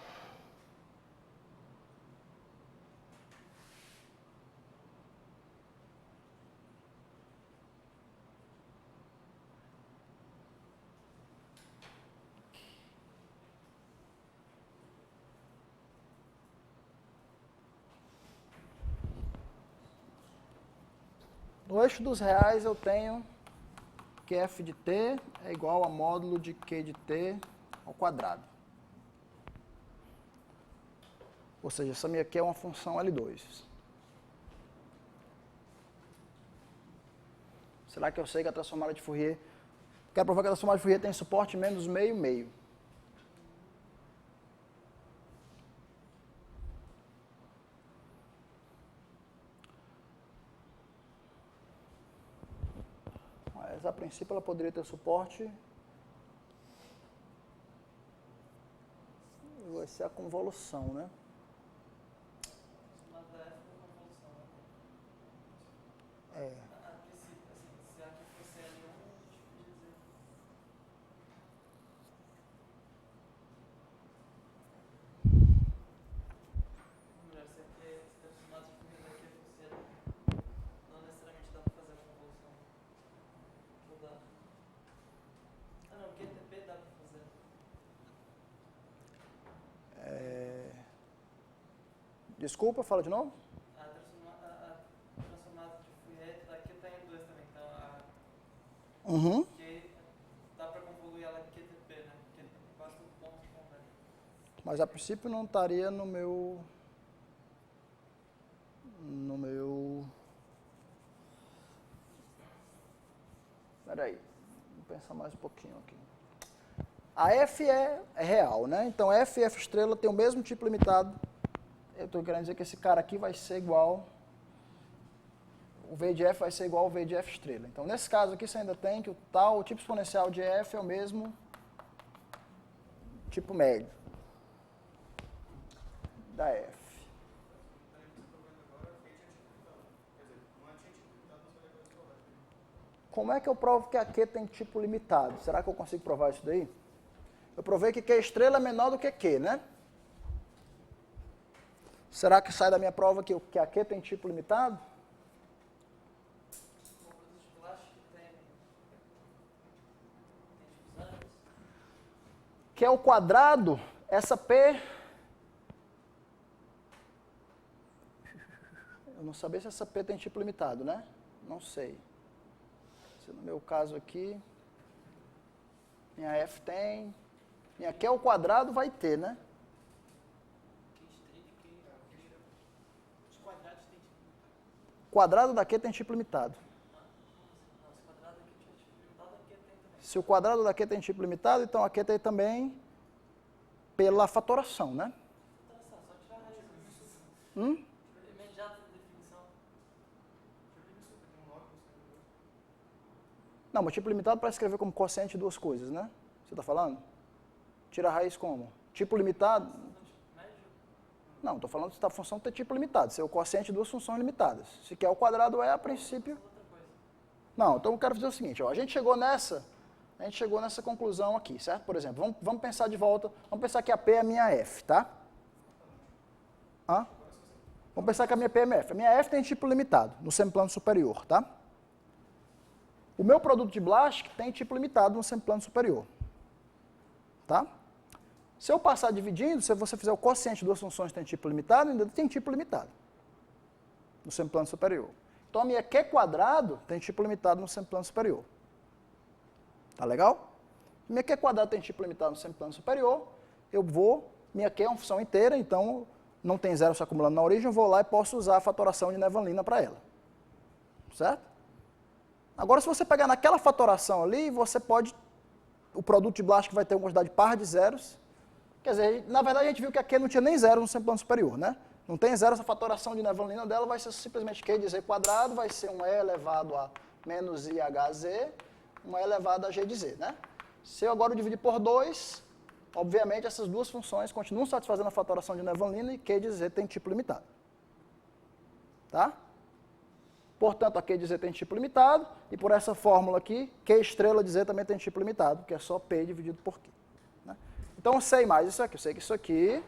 [SPEAKER 1] No eixo dos reais eu tenho que f de t é igual a módulo de q de t ao quadrado. Ou seja, essa minha aqui é uma função L2. Será que eu sei que a transformada de Fourier... Quero provar que a transformada de Fourier tem suporte menos meio, meio. Mas, a princípio, ela poderia ter suporte... Vai ser a convolução, né?
[SPEAKER 2] Mas da F é convolução, né?
[SPEAKER 1] É.
[SPEAKER 2] A princípio, assim, se aqui fosse L1, a gente podia dizer. Melhor, se aqui é transformado de Fourier daqui fosse L1, não necessariamente dá pra fazer a convolução. Ou dá? Ah não, QTP dá pra fazer.
[SPEAKER 1] Desculpa, fala de novo?
[SPEAKER 2] A transformada de Fourier daqui tá em 2 também, então
[SPEAKER 1] Uhum.
[SPEAKER 2] que dá pra convoluir ela QTP, né? Porque basta o ponto que converte.
[SPEAKER 1] Mas, a princípio, não estaria no meu... Espera aí, vou pensar mais um pouquinho aqui. A F é real, né? Então, F e F estrela tem o mesmo tipo limitado. Eu estou querendo dizer que esse cara aqui vai ser igual... O V de F vai ser igual ao V de F estrela. Então, nesse caso aqui, você ainda tem que o tipo exponencial de F é o mesmo tipo médio da F. Como é que eu provo que a Q tem tipo limitado? Será que eu consigo provar isso daí? Eu provei que Q estrela é menor do que Q, né? Será que sai da minha prova que a Q tem tipo limitado?
[SPEAKER 2] O produto de plástico tem difusões.
[SPEAKER 1] Que é o quadrado, essa P... Eu não sabia se essa P tem tipo limitado, né? Não sei. Se no meu caso aqui, minha F tem... Minha Q ao quadrado vai ter, né?
[SPEAKER 2] Os quadrados têm tipo.
[SPEAKER 1] O quadrado da Q tem tipo limitado.
[SPEAKER 2] Não, os quadrados aqui tinha tipo limitado, aqui tem também.
[SPEAKER 1] Se o quadrado da Q tem tipo limitado, então a Q tem também pela fatoração, né?
[SPEAKER 2] Só tirar a raiz.
[SPEAKER 1] Hum?
[SPEAKER 2] Imediata definição.
[SPEAKER 1] Não, mas tipo limitado para escrever como quociente de duas coisas, né? Você está falando? Tira a raiz como? Tipo limitado?
[SPEAKER 2] Médio?
[SPEAKER 1] Não, estou falando da função ter tipo limitado, ser o quociente de duas funções limitadas. Se quer o quadrado é, a princípio...
[SPEAKER 2] Outra coisa.
[SPEAKER 1] Não, então eu quero dizer o seguinte, ó, a gente chegou nessa conclusão aqui, certo? Por exemplo, vamos pensar de volta, vamos pensar que a P é a minha F, tá? Hã? Vamos pensar que a minha P é minha F. A minha F tem tipo limitado, no semiplano superior, tá? O meu produto de Blaschke tem tipo limitado no semiplano superior, tá? Se eu passar dividindo, se você fizer o quociente de duas funções que tem tipo limitado, ainda tem tipo limitado no semiplano superior. Então, a minha Q quadrado tem tipo limitado no semiplano superior. Tá legal? Minha Q quadrada tem tipo limitado no semiplano superior, minha Q é uma função inteira, então não tem zero se acumulando na origem, eu vou lá e posso usar a fatoração de Nevanlina para ela. Certo? Agora, se você pegar naquela fatoração ali, você pode, o produto de Blaschke vai ter uma quantidade par de zeros. Quer dizer, na verdade a gente viu que a Q não tinha nem zero no semiplano superior, né? Não tem zero, essa fatoração de Nevanlina dela vai ser simplesmente Q de Z quadrado, vai ser um E elevado a menos IHZ, um E elevado a G de Z, né? Se eu agora dividir por 2, obviamente essas duas funções continuam satisfazendo a fatoração de Nevanlina e Q de Z tem tipo limitado. Tá? Portanto, a Q de Z tem tipo limitado, e por essa fórmula aqui, Q estrela de Z também tem tipo limitado, que é só P dividido por Q. Né? Então eu sei mais isso aqui, eu sei que isso aqui,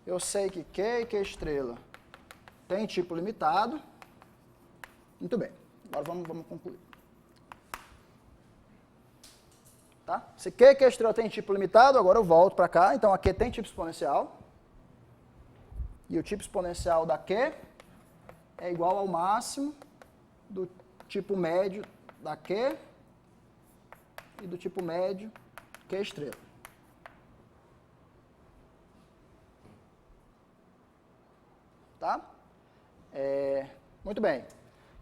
[SPEAKER 1] eu sei que Q e Q estrela tem tipo limitado. Muito bem, agora vamos concluir. Tá? Se Q e Q estrela tem tipo limitado, agora eu volto para cá, então a Q tem tipo exponencial, e o tipo exponencial da Q é igual ao máximo do tipo médio da Q e do tipo médio Q estrela. Tá? Muito bem.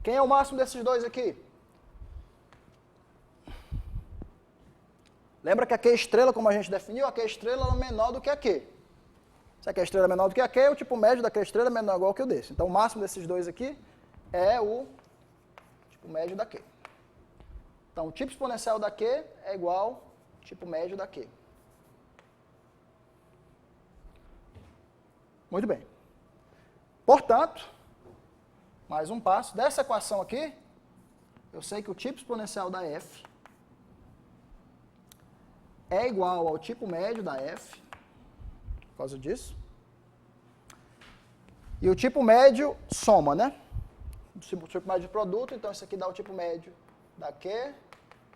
[SPEAKER 1] Quem é o máximo desses dois aqui? Lembra que a Q estrela, como a gente definiu, a Q estrela é menor do que a Q. Se a Q estrela é menor do que a Q, o tipo médio da Q estrela é menor ou igual que o desse. Então, o máximo desses dois aqui é o tipo médio da Q. Então, o tipo exponencial da Q é igual ao tipo médio da Q. Muito bem. Portanto, mais um passo. Dessa equação aqui, eu sei que o tipo exponencial da F é igual ao tipo médio da F, por causa disso. E o tipo médio soma, né? O tipo médio de produto, então isso aqui dá o tipo médio da Q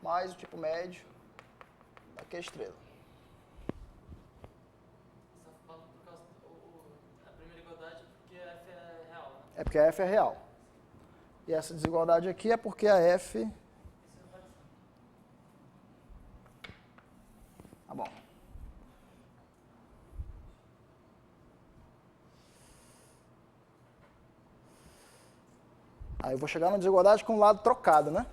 [SPEAKER 1] mais o tipo médio da Q estrela.
[SPEAKER 2] Só fala por causa a primeira igualdade porque a F é real, né?
[SPEAKER 1] É porque a F é real. E essa desigualdade aqui é porque a F...
[SPEAKER 2] Isso não pode ser.
[SPEAKER 1] Tá bom. Aí eu vou chegar na desigualdade com o lado trocado, né?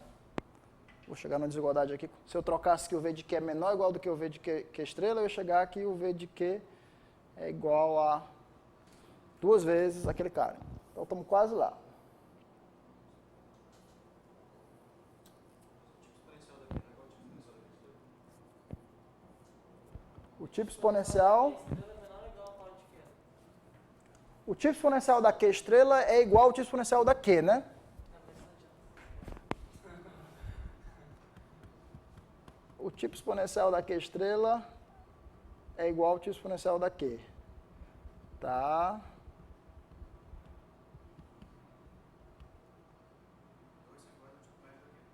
[SPEAKER 1] Vou chegar na desigualdade aqui. Se eu trocasse que o V de Q é menor ou igual do que o V de Q estrela, eu ia chegar aqui e o V de Q é igual a 2 vezes aquele cara. Então estamos quase lá. O tipo exponencial... O tipo exponencial da Q estrela é igual ao tipo exponencial da Q, né? O tipo exponencial da Q estrela é igual ao tipo exponencial da Q. Tá?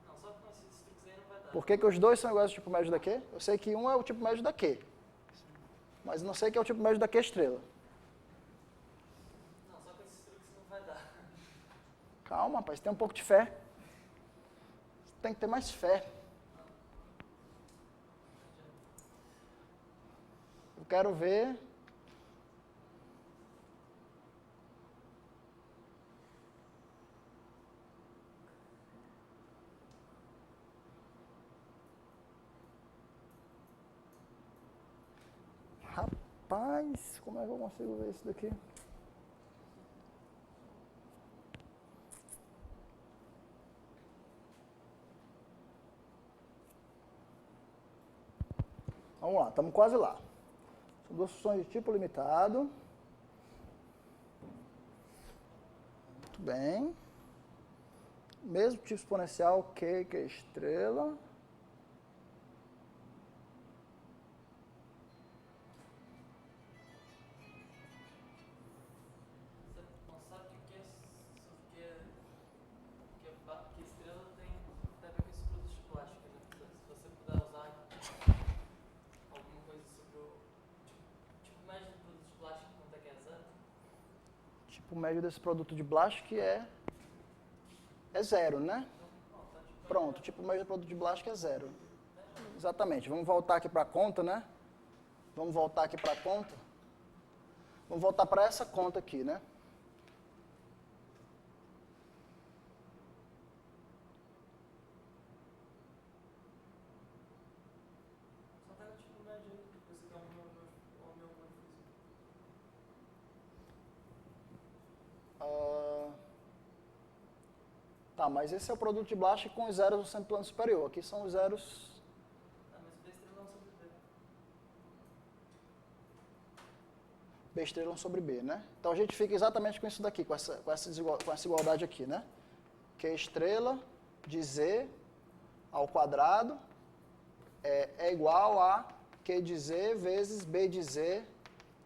[SPEAKER 2] Não, só com esses truques aí não vai dar.
[SPEAKER 1] Por que os dois são iguais ao tipo médio da Q? Eu sei que um é o tipo médio da Q, mas não sei que é o tipo médio da Q estrela.
[SPEAKER 2] Não, só com esses truques não vai dar.
[SPEAKER 1] Calma, rapaz, tem um pouco de fé. Tem que ter mais fé. Eu quero ver... Rapaz, como é que eu consigo ver isso daqui? Vamos lá, estamos quase lá. São duas funções de tipo limitado. Muito bem. Mesmo tipo exponencial Q, Q estrela.
[SPEAKER 2] Você não sabe o que estrela tem a ver com esses produtos de plástico, né? Se você puder usar alguma coisa sobre o tipo médio do produto de plástico, quanto é que é zero?
[SPEAKER 1] Tipo médio desse produto de Blaschke é zero, né?
[SPEAKER 2] Não, tá tipo
[SPEAKER 1] Pronto, tipo médio do produto de Blaschke é zero. Exatamente. Vamos voltar aqui para a conta, né? Vamos voltar aqui para a conta. Vamos voltar para essa conta aqui, né?
[SPEAKER 2] Só pega o tipo médio aí, depois você dá o meu
[SPEAKER 1] Tá, mas esse é o produto de Blasch com os zeros do sempre plano superior. Aqui são os zeros...
[SPEAKER 2] mas B estrelão sobre B.
[SPEAKER 1] B estrelão sobre B, né? Então a gente fica exatamente com isso daqui, com essa igualdade aqui, né? Q estrela de Z ao quadrado é igual a Q de Z vezes B de Z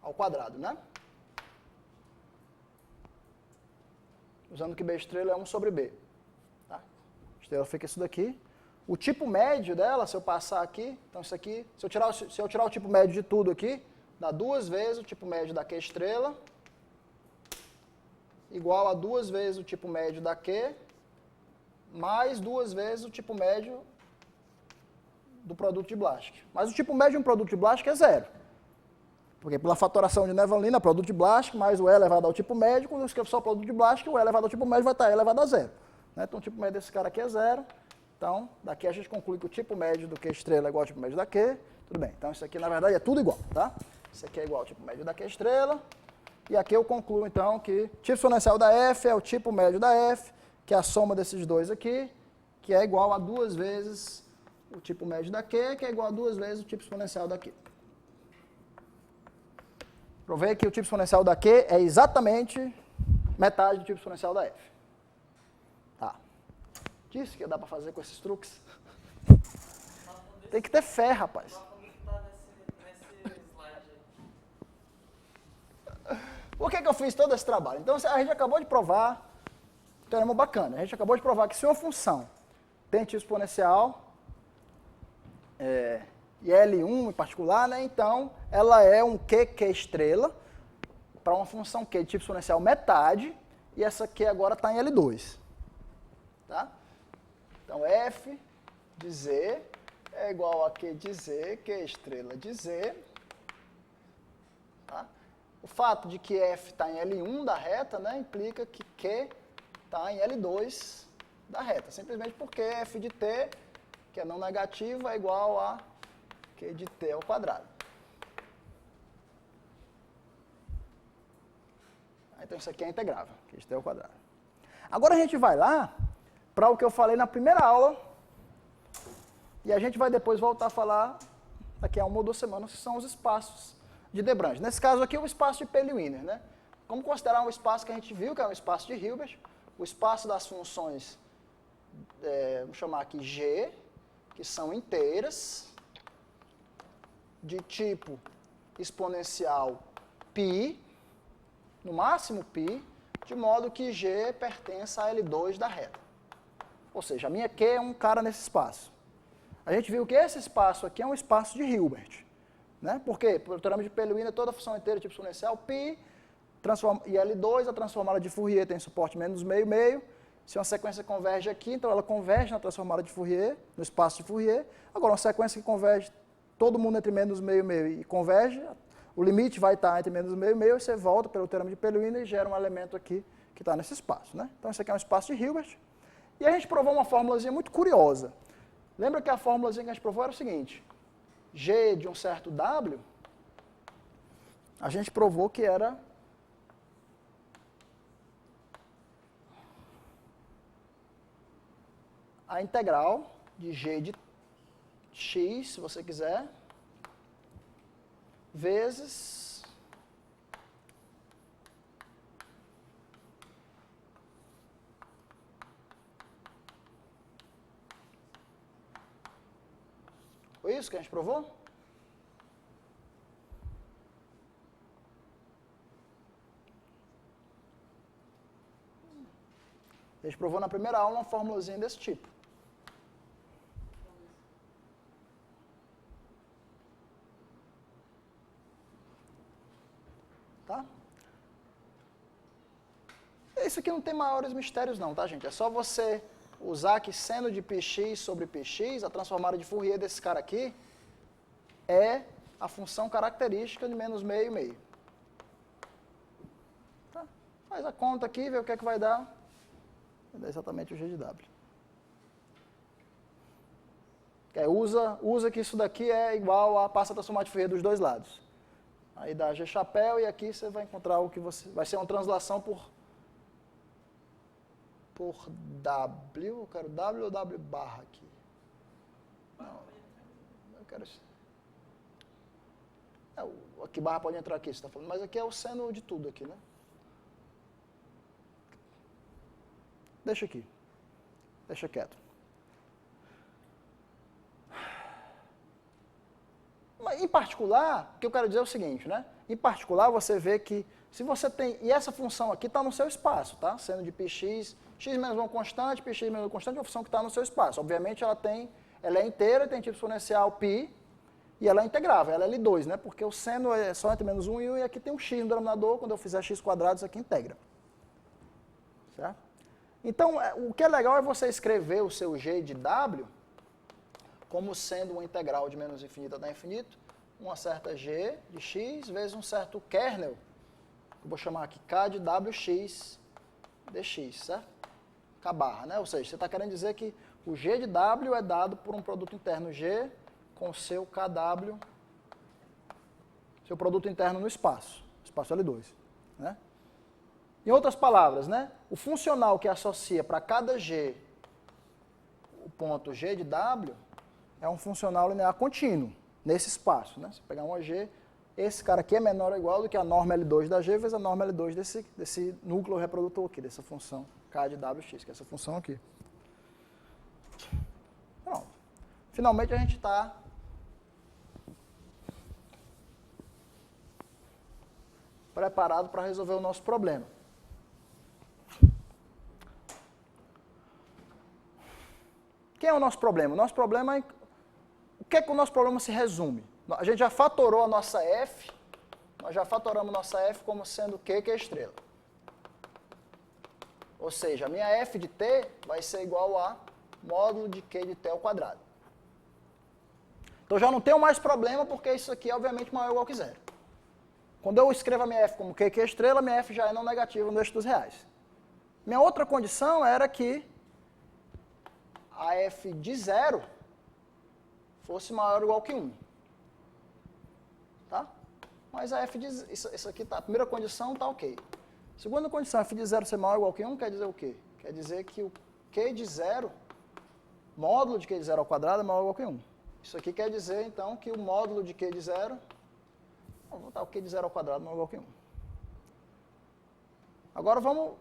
[SPEAKER 1] ao quadrado, né? Usando que B estrela é 1 sobre B. Tá? Estrela fica isso daqui. O tipo médio dela, se eu passar aqui, então isso aqui, se eu tirar o tipo médio de tudo aqui, dá 2 vezes o tipo médio da Q estrela, igual a 2 vezes o tipo médio da Q, mais 2 vezes o tipo médio do produto de Blasch. Mas o tipo médio de um produto de Blasch é zero. Porque pela fatoração de Nevanlina, produto de Blasch, mais o E elevado ao tipo médio, quando eu escrevo só produto de Blasch, o E elevado ao tipo médio vai estar E elevado a zero. Né? Então o tipo médio desse cara aqui é zero. Então, daqui a gente conclui que o tipo médio do Q estrela é igual ao tipo médio da Q. Tudo bem. Então isso aqui, na verdade, é tudo igual, tá? Isso aqui é igual ao tipo médio da Q estrela. E aqui eu concluo, então, que tipo exponencial da F é o tipo médio da F, que é a soma desses dois aqui, que é igual a 2 vezes o tipo médio da Q, que é igual a 2 vezes o tipo exponencial da Q. Provei que o tipo exponencial da Q é exatamente metade do tipo exponencial da F. Tá. Disse que ia dar para fazer com esses truques. Tem que ter fé, rapaz. Por que eu fiz todo esse trabalho? Então, a gente acabou de provar, um teorema bacana, a gente acabou de provar que se uma função tem tipo exponencial, e L1 em particular, né, então ela é um Q estrela para uma função Q de tipo exponencial metade, e essa Q agora está em L2. Tá? Então, F de Z é igual a Q de Z, Q estrela de Z. Tá? O fato de que F está em L1 da reta, né, implica que Q está em L2 da reta, simplesmente porque F de T, que é não negativo, é igual a Q de T ao quadrado. Então isso aqui é integrável, Q de T ao quadrado. Agora a gente vai lá para o que eu falei na primeira aula, e a gente vai depois voltar a falar, daqui a 1 ou 2 semanas, que são os espaços de Debrange. Nesse caso aqui, o espaço de Pelley-Wiener, né? Como considerar um espaço que a gente viu, que é um espaço de Hilbert, o espaço das funções, vamos chamar aqui G, que são inteiras, de tipo exponencial π, no máximo π, de modo que G pertença a L2 da reta. Ou seja, a minha Q é um cara nesse espaço. A gente viu que esse espaço aqui é um espaço de Hilbert. Né? Por quê? Pelo teorema de Pelley-Wiener, toda função inteira tipo exponencial π, e L2, a transformada de Fourier tem suporte menos meio, meio. Se uma sequência converge aqui, então ela converge na transformada de Fourier, no espaço de Fourier. Agora, uma sequência que converge todo mundo entre menos meio, meio e converge, o limite vai estar entre menos meio, meio, e você volta pelo teorema de Pelley-Wiener e gera um elemento aqui que está nesse espaço. Né? Então, esse aqui é um espaço de Hilbert. E a gente provou uma fórmulazinha muito curiosa. Lembra que a fórmulazinha que a gente provou era o seguinte: G de um certo W, a gente provou que era a integral de G de x, se você quiser, vezes foi isso que a gente provou? A gente provou na primeira aula uma formulazinha desse tipo. Tá? Isso aqui não tem maiores mistérios não, tá, gente? É só você usar que seno de px sobre px, a transformada de Fourier desse cara aqui, é a função característica de menos meio e meio. Tá? Faz a conta aqui, vê o que é que vai dar. Vai dar exatamente o g de w. Usa que isso daqui é igual a passa a transformada de Fourier dos dois lados. Aí dá g chapéu e aqui você vai encontrar o que você... Vai ser uma translação por W, eu quero W ou W barra aqui? Não, eu quero... aqui barra pode entrar aqui, você está falando, mas aqui é o seno de tudo aqui, né? Deixa aqui, deixa quieto. Mas, em particular, o que eu quero dizer é o seguinte, né? Em particular, você vê que se você tem... E essa função aqui está no seu espaço, tá? Seno de px, x menos 1 constante, px menos 1 constante é uma função que está no seu espaço. Obviamente, ela é inteira, tem tipo exponencial π, e ela é integrável, ela é L2, né? Porque o seno é só entre menos 1 e 1, e aqui tem um x no denominador, quando eu fizer x quadrado, isso aqui integra. Certo? Então, o que é legal é você escrever o seu g de w como sendo uma integral de menos infinito até infinito, uma certa g de x vezes um certo kernel, que eu vou chamar aqui k de wx dx, certo? K barra, né? Ou seja, você está querendo dizer que o g de w é dado por um produto interno g com seu kw, seu produto interno no espaço L2, né? Em outras palavras, né? O funcional que associa para cada g o ponto g de w é um funcional linear contínuo, nesse espaço, né? Se pegar uma g, esse cara aqui é menor ou igual do que a norma L2 da g vezes a norma L2 desse núcleo reprodutor aqui, dessa função k de wx, que é essa função aqui. Pronto. Finalmente a gente está preparado para resolver o nosso problema. Quem é o nosso problema? O nosso problema é... O que é que o nosso problema se resume? A gente já fatorou a nossa f, nós já fatoramos nossa f como sendo Q, que é estrela. Ou seja, a minha f de t vai ser igual a módulo de Q de t ao quadrado. Então já não tenho mais problema, porque isso aqui é obviamente maior ou igual que zero. Quando eu escrevo a minha f como Q, que é estrela, minha f já é não negativa no eixo dos reais. Minha outra condição era que a f de zero fosse maior ou igual que 1. Tá? Mas a f de... Isso aqui tá... A primeira condição está ok. Segunda condição, f de zero ser maior ou igual que 1, quer dizer o quê? Quer dizer que o q de zero, módulo de q de zero ao quadrado é maior ou igual que 1. Isso aqui quer dizer, então, que o módulo de q de zero... Vamos botar o q de zero ao quadrado maior ou igual que 1. Agora vamos...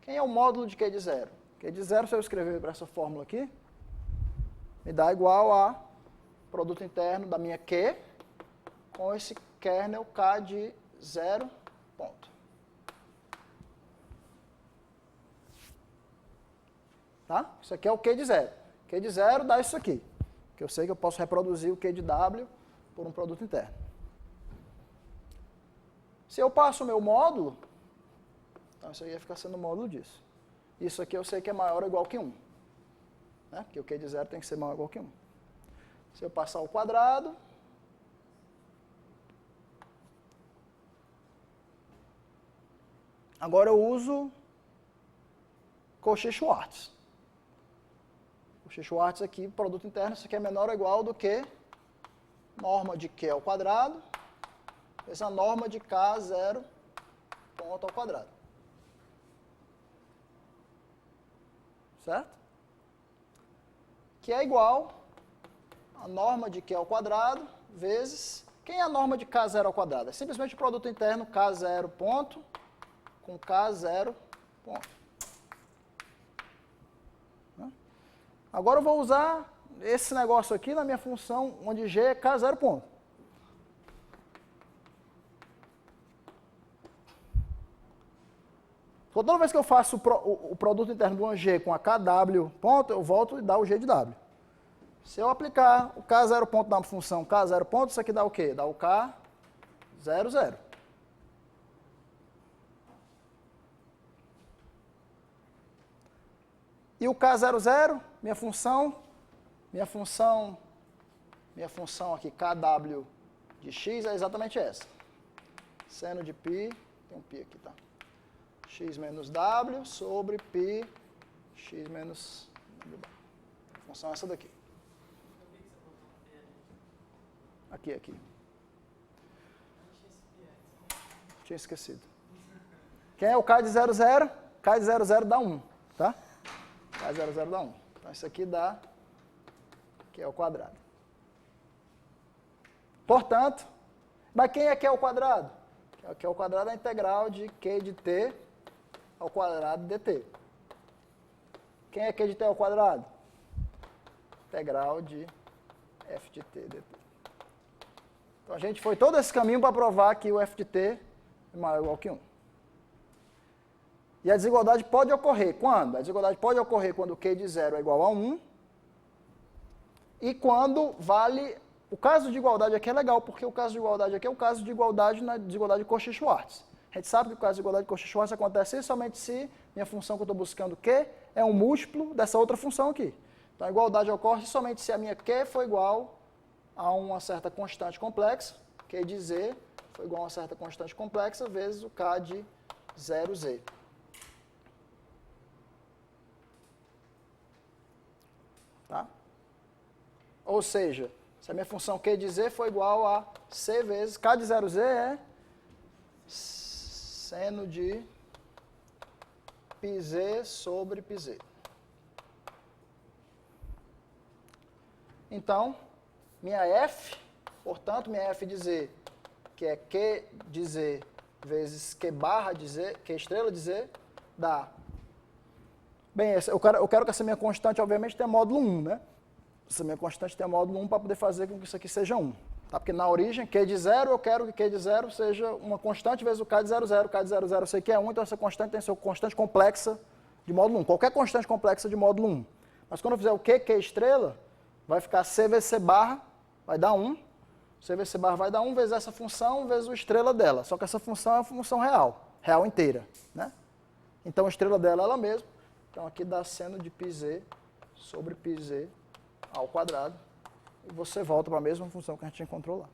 [SPEAKER 1] Quem é o módulo de q de zero? Q de zero, se eu escrever para essa fórmula aqui, me dá igual a produto interno da minha Q com esse kernel K de zero ponto. Tá? Isso aqui é o Q de zero. Q de zero dá isso aqui, que eu sei que eu posso reproduzir o Q de W por um produto interno. Se eu passo o meu módulo, então isso aí ia ficar sendo o módulo disso. Isso aqui eu sei que é maior ou igual que 1. Né? Porque o Q de zero tem que ser maior ou igual que 1. Se eu passar o quadrado, agora eu uso Cauchy-Schwarz. Cauchy-Schwarz aqui, produto interno, isso aqui é menor ou igual do que norma de Q ao quadrado, vezes a norma de K zero ponto ao quadrado. Certo? Que é igual a norma de Q ao quadrado vezes... Quem é a norma de K0 ao quadrado? É simplesmente o produto interno K0 ponto com K0 ponto. Agora eu vou usar esse negócio aqui na minha função onde G é K0 ponto. Toda vez que eu faço o produto interno de uma G com a KW ponto, eu volto e dá o G de W. Se eu aplicar o K0 ponto na função K0 ponto, isso aqui dá o quê? Dá o K00. E o K00, minha função aqui, KW de x é exatamente essa. Seno de π, tem um π aqui, tá? X menos W sobre π, x menos W. A função é essa daqui. Aqui. Tinha esquecido. Quem é o K de 00? K de 00 dá 1, tá? K de 00 dá 1. Então, isso aqui dá, que é o quadrado. Portanto, mas quem é que é o quadrado? Que é o quadrado da integral de Q de t ao quadrado dt. Quem é Q de t ao quadrado? Integral de f de t dt. Então, a gente foi todo esse caminho para provar que o f de t é maior ou igual que 1. E a desigualdade pode ocorrer quando? A desigualdade pode ocorrer quando Q de 0 é igual a 1 e quando vale... O caso de igualdade aqui é legal, porque o caso de igualdade aqui é o caso de igualdade na desigualdade de Cauchy-Schwarz. A gente sabe que o caso de igualdade de Cauchy-Schwarz acontece somente se minha função que eu estou buscando Q é um múltiplo dessa outra função aqui. Então, a igualdade ocorre somente se a minha Q for igual a uma certa constante complexa, Q de Z foi igual a uma certa constante complexa, vezes o K de 0Z. Tá? Ou seja, se a minha função Q de Z for igual a C vezes K de 0Z é seno de πz sobre πz. Então, minha F, portanto, minha F de Z, que é Q de Z vezes Q barra de Z, Q estrela de Z, dá... Bem, eu quero que essa minha constante, obviamente, tenha módulo 1, né? Essa minha constante tenha módulo 1 para poder fazer com que isso aqui seja 1. Tá? Porque na origem, Q de 0, eu quero que Q de 0 seja uma constante vezes o K de 00. K de 00 eu sei que é 1, então essa constante tem que ser uma constante complexa de módulo 1. Qualquer constante complexa de módulo 1. Mas quando eu fizer o Q estrela, vai ficar C vezes C barra, vai dar 1. C vezes C barra vai dar 1 vezes essa função, vezes o estrela dela. Só que essa função é uma função real inteira. Né? Então a estrela dela é ela mesma. Então aqui dá seno de πz sobre πz ao quadrado. E você volta para a mesma função que a gente encontrou lá.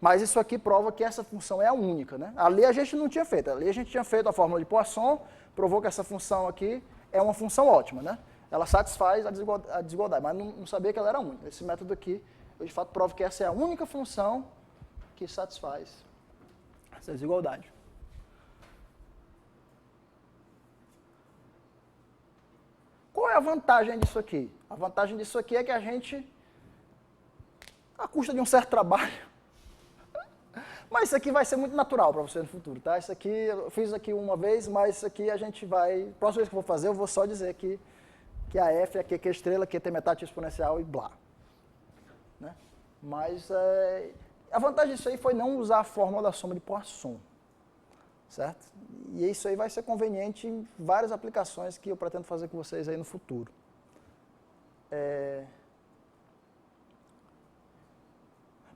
[SPEAKER 1] Mas isso aqui prova que essa função é a única, né? Ali a gente não tinha feito. Ali a gente tinha feito a fórmula de Poisson, provou que essa função aqui é uma função ótima, né? Ela satisfaz a desigualdade, mas não sabia que ela era única. Esse método aqui, eu de fato provo que essa é a única função que satisfaz essa desigualdade. Qual é a vantagem disso aqui? A vantagem disso aqui é que a gente, à custa de um certo trabalho, mas isso aqui vai ser muito natural para você no futuro, tá? Isso aqui, eu fiz aqui uma vez, mas isso aqui a gente vai, próxima vez que eu vou fazer, eu vou só dizer que a F é Q estrela, QT metade exponencial e blá. Né? Mas a vantagem disso aí foi não usar a fórmula da soma de Poisson. Certo? E isso aí vai ser conveniente em várias aplicações que eu pretendo fazer com vocês aí no futuro.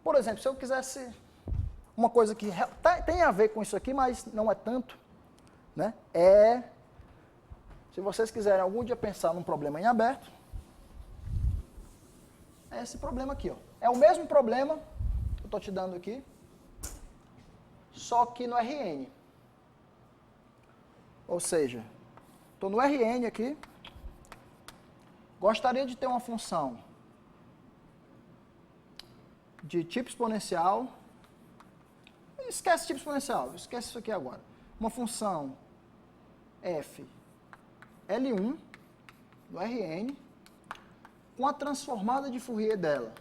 [SPEAKER 1] Por exemplo, se eu quisesse uma coisa que tem a ver com isso aqui, mas não é tanto, né? Se vocês quiserem algum dia pensar num problema em aberto, é esse problema aqui, ó. É o mesmo problema que eu estou te dando aqui, só que no Rn. Ou seja, estou no Rn aqui, gostaria de ter uma função de tipo exponencial, esquece tipo exponencial, esquece isso aqui agora. Uma função f L1 do Rn com a transformada de Fourier dela,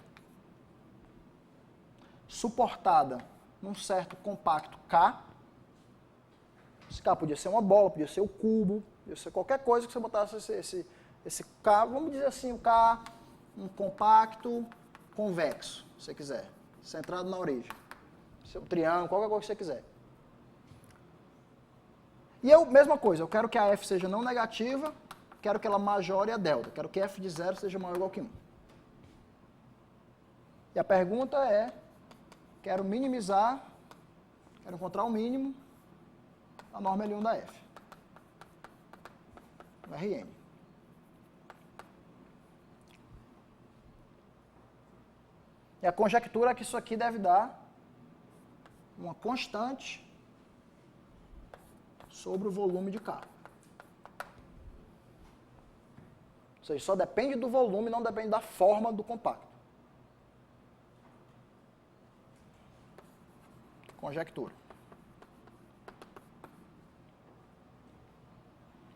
[SPEAKER 1] suportada num certo compacto K. Esse K podia ser uma bola, podia ser o cubo, podia ser qualquer coisa que você botasse esse K, vamos dizer assim, um K, um compacto convexo, se você quiser, centrado na origem. Um triângulo, qualquer coisa que você quiser. E eu, mesma coisa, eu quero que a F seja não negativa, quero que ela majore a delta, quero que F de 0 seja maior ou igual que 1. E a pergunta é, quero minimizar, quero encontrar o mínimo a norma L1 da F. O Rn. E a conjectura é que isso aqui deve dar uma constante sobre o volume de K. Ou seja, só depende do volume, não depende da forma do compacto. Conjectura.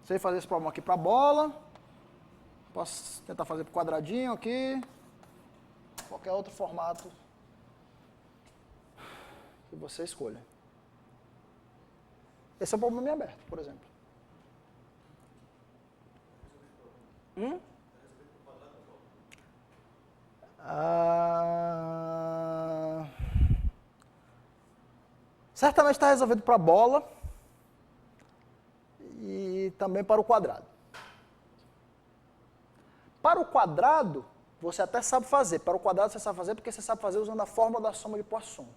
[SPEAKER 1] Sei fazer esse problema aqui para a bola. Posso tentar fazer para o quadradinho aqui. Qualquer outro formato que você escolha. Esse é um problema em aberto, por exemplo. Certamente está resolvido para a bola e também para o quadrado. Para o quadrado, você até sabe fazer. Para o quadrado você sabe fazer porque você sabe fazer usando a fórmula da soma de Poisson.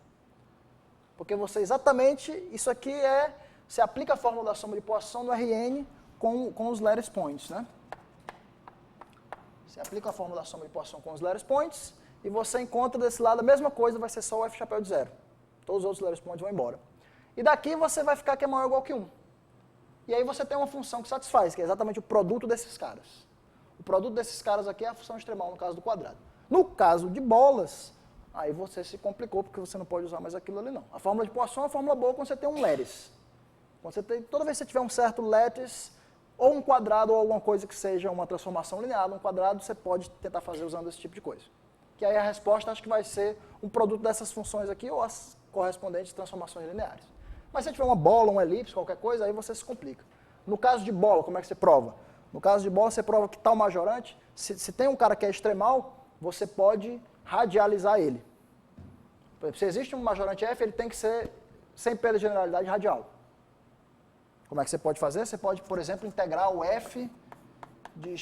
[SPEAKER 1] Porque você exatamente, isso aqui você aplica a fórmula da soma de Poisson no Rn com os lattice points, né? Você aplica a fórmula da soma de Poisson com os lattice points e você encontra desse lado a mesma coisa, vai ser só o F chapéu de 0. Todos os outros lattice points vão embora. E daqui você vai ficar que é maior ou igual que 1. E aí você tem uma função que satisfaz, que é exatamente o produto desses caras. O produto desses caras aqui é a função extremal no caso do quadrado. No caso de bolas, aí você se complicou porque você não pode usar mais aquilo ali não. A fórmula de Poisson é uma fórmula boa quando você tem um lattice. Toda vez que você tiver um certo lattice, ou um quadrado ou alguma coisa que seja uma transformação linear, um quadrado, você pode tentar fazer usando esse tipo de coisa. Que aí a resposta acho que vai ser um produto dessas funções aqui ou as correspondentes transformações lineares. Mas se tiver uma bola, uma elipse, qualquer coisa, aí você se complica. No caso de bola, como é que você prova? No caso de bola, você prova que tal majorante, se tem um cara que é extremal, você pode radializar ele. Por exemplo, se existe um majorante F, ele tem que ser, sem perda de generalidade, radial. Como é que você pode fazer? Você pode, por exemplo, integrar o F de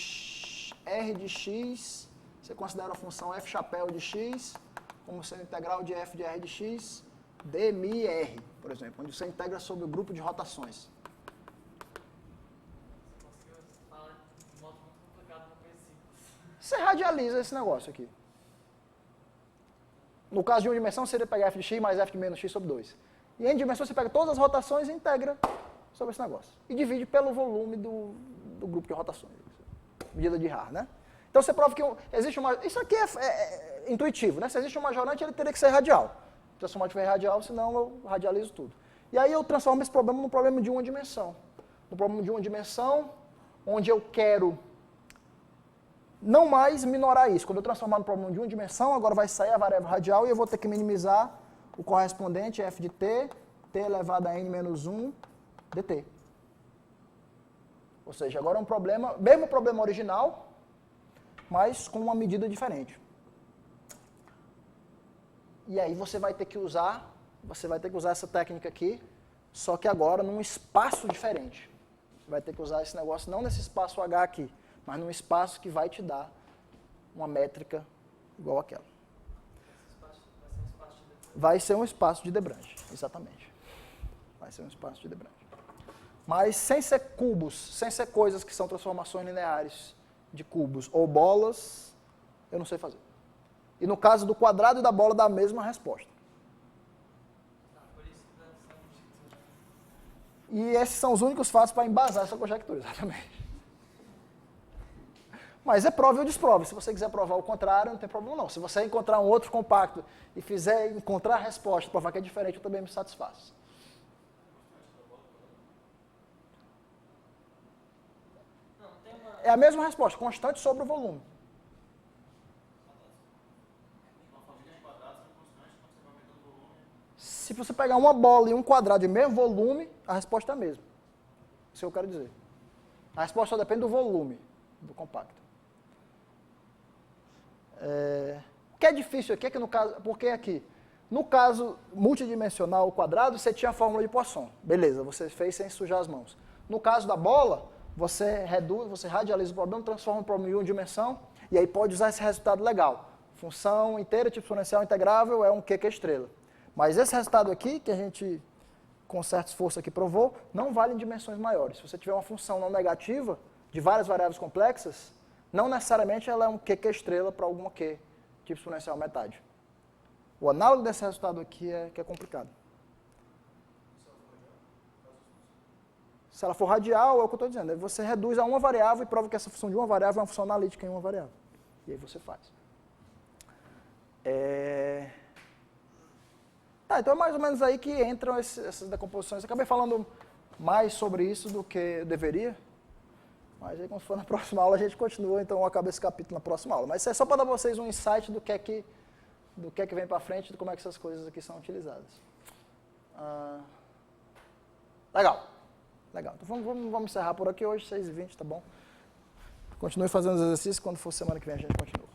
[SPEAKER 1] R de x, você considera a função F chapéu de x, como sendo integral de F de R de x, d mi R, por exemplo, onde você integra sobre o grupo de rotações. Você radializa esse negócio aqui. No caso de uma dimensão, seria pegar f de x mais f de menos x sobre 2. E em dimensão, você pega todas as rotações e integra sobre esse negócio. E divide pelo volume do grupo de rotações. Medida de Haar, né? Então você prova que existe uma... Isso aqui é intuitivo, né? Se existe um majorante, ele teria que ser radial. Se a soma tiver radial, senão eu radializo tudo. E aí eu transformo esse problema num problema de uma dimensão. No problema de uma dimensão, onde eu quero não mais minorar isso. Quando eu transformar no problema de uma dimensão, agora vai sair a variável radial e eu vou ter que minimizar o correspondente f de t, t elevado a n menos 1, dt. Ou seja, agora é um problema, mesmo problema original, mas com uma medida diferente. E aí você vai ter que usar essa técnica aqui, só que agora num espaço diferente. Você vai ter que usar esse negócio não nesse espaço H aqui, mas num espaço que vai te dar uma métrica igual àquela. Vai ser um espaço de Debrange, exatamente. Vai ser um espaço de Debrange. Mas sem ser cubos, sem ser coisas que são transformações lineares de cubos ou bolas, eu não sei fazer. E no caso do quadrado e da bola, dá a mesma resposta. E esses são os únicos fatos para embasar essa conjectura, exatamente. Mas é prova ou desprova. Se você quiser provar o contrário, não tem problema não. Se você encontrar um outro compacto e fizer encontrar a resposta, provar que é diferente, eu também me satisfaço. É a mesma resposta, constante sobre o volume. Se você pegar uma bola e um quadrado de mesmo volume, a resposta é a mesma. Isso que eu quero dizer. A resposta só depende do volume do compacto. O que é difícil aqui é que no caso... Porque aqui, no caso multidimensional, o quadrado, você tinha a fórmula de Poisson. Beleza, você fez sem sujar as mãos. No caso da bola, você reduz, você radializa o problema, transforma o problema em uma dimensão, e aí pode usar esse resultado legal. Função inteira, tipo exponencial integrável, é um Q que é estrela. Mas esse resultado aqui, que a gente com certo esforço aqui provou, não vale em dimensões maiores. Se você tiver uma função não negativa, de várias variáveis complexas, não necessariamente ela é um QQ estrela para alguma Q, tipo exponencial metade. O análogo desse resultado aqui é que é complicado. Se ela for radial, é o que eu estou dizendo. Aí você reduz a uma variável e prova que essa função de uma variável é uma função analítica em uma variável. E aí você faz. Tá, então é mais ou menos aí que entram essas decomposições. Eu acabei falando mais sobre isso do que eu deveria. Mas aí, quando for na próxima aula, a gente continua. Então eu acabo esse capítulo na próxima aula. Mas isso é só para dar a vocês um insight do que é que vem para frente, de como é que essas coisas aqui são utilizadas. Legal. Legal. Então vamos encerrar por aqui hoje, 6h20, tá bom? Continue fazendo os exercícios, quando for semana que vem a gente continua.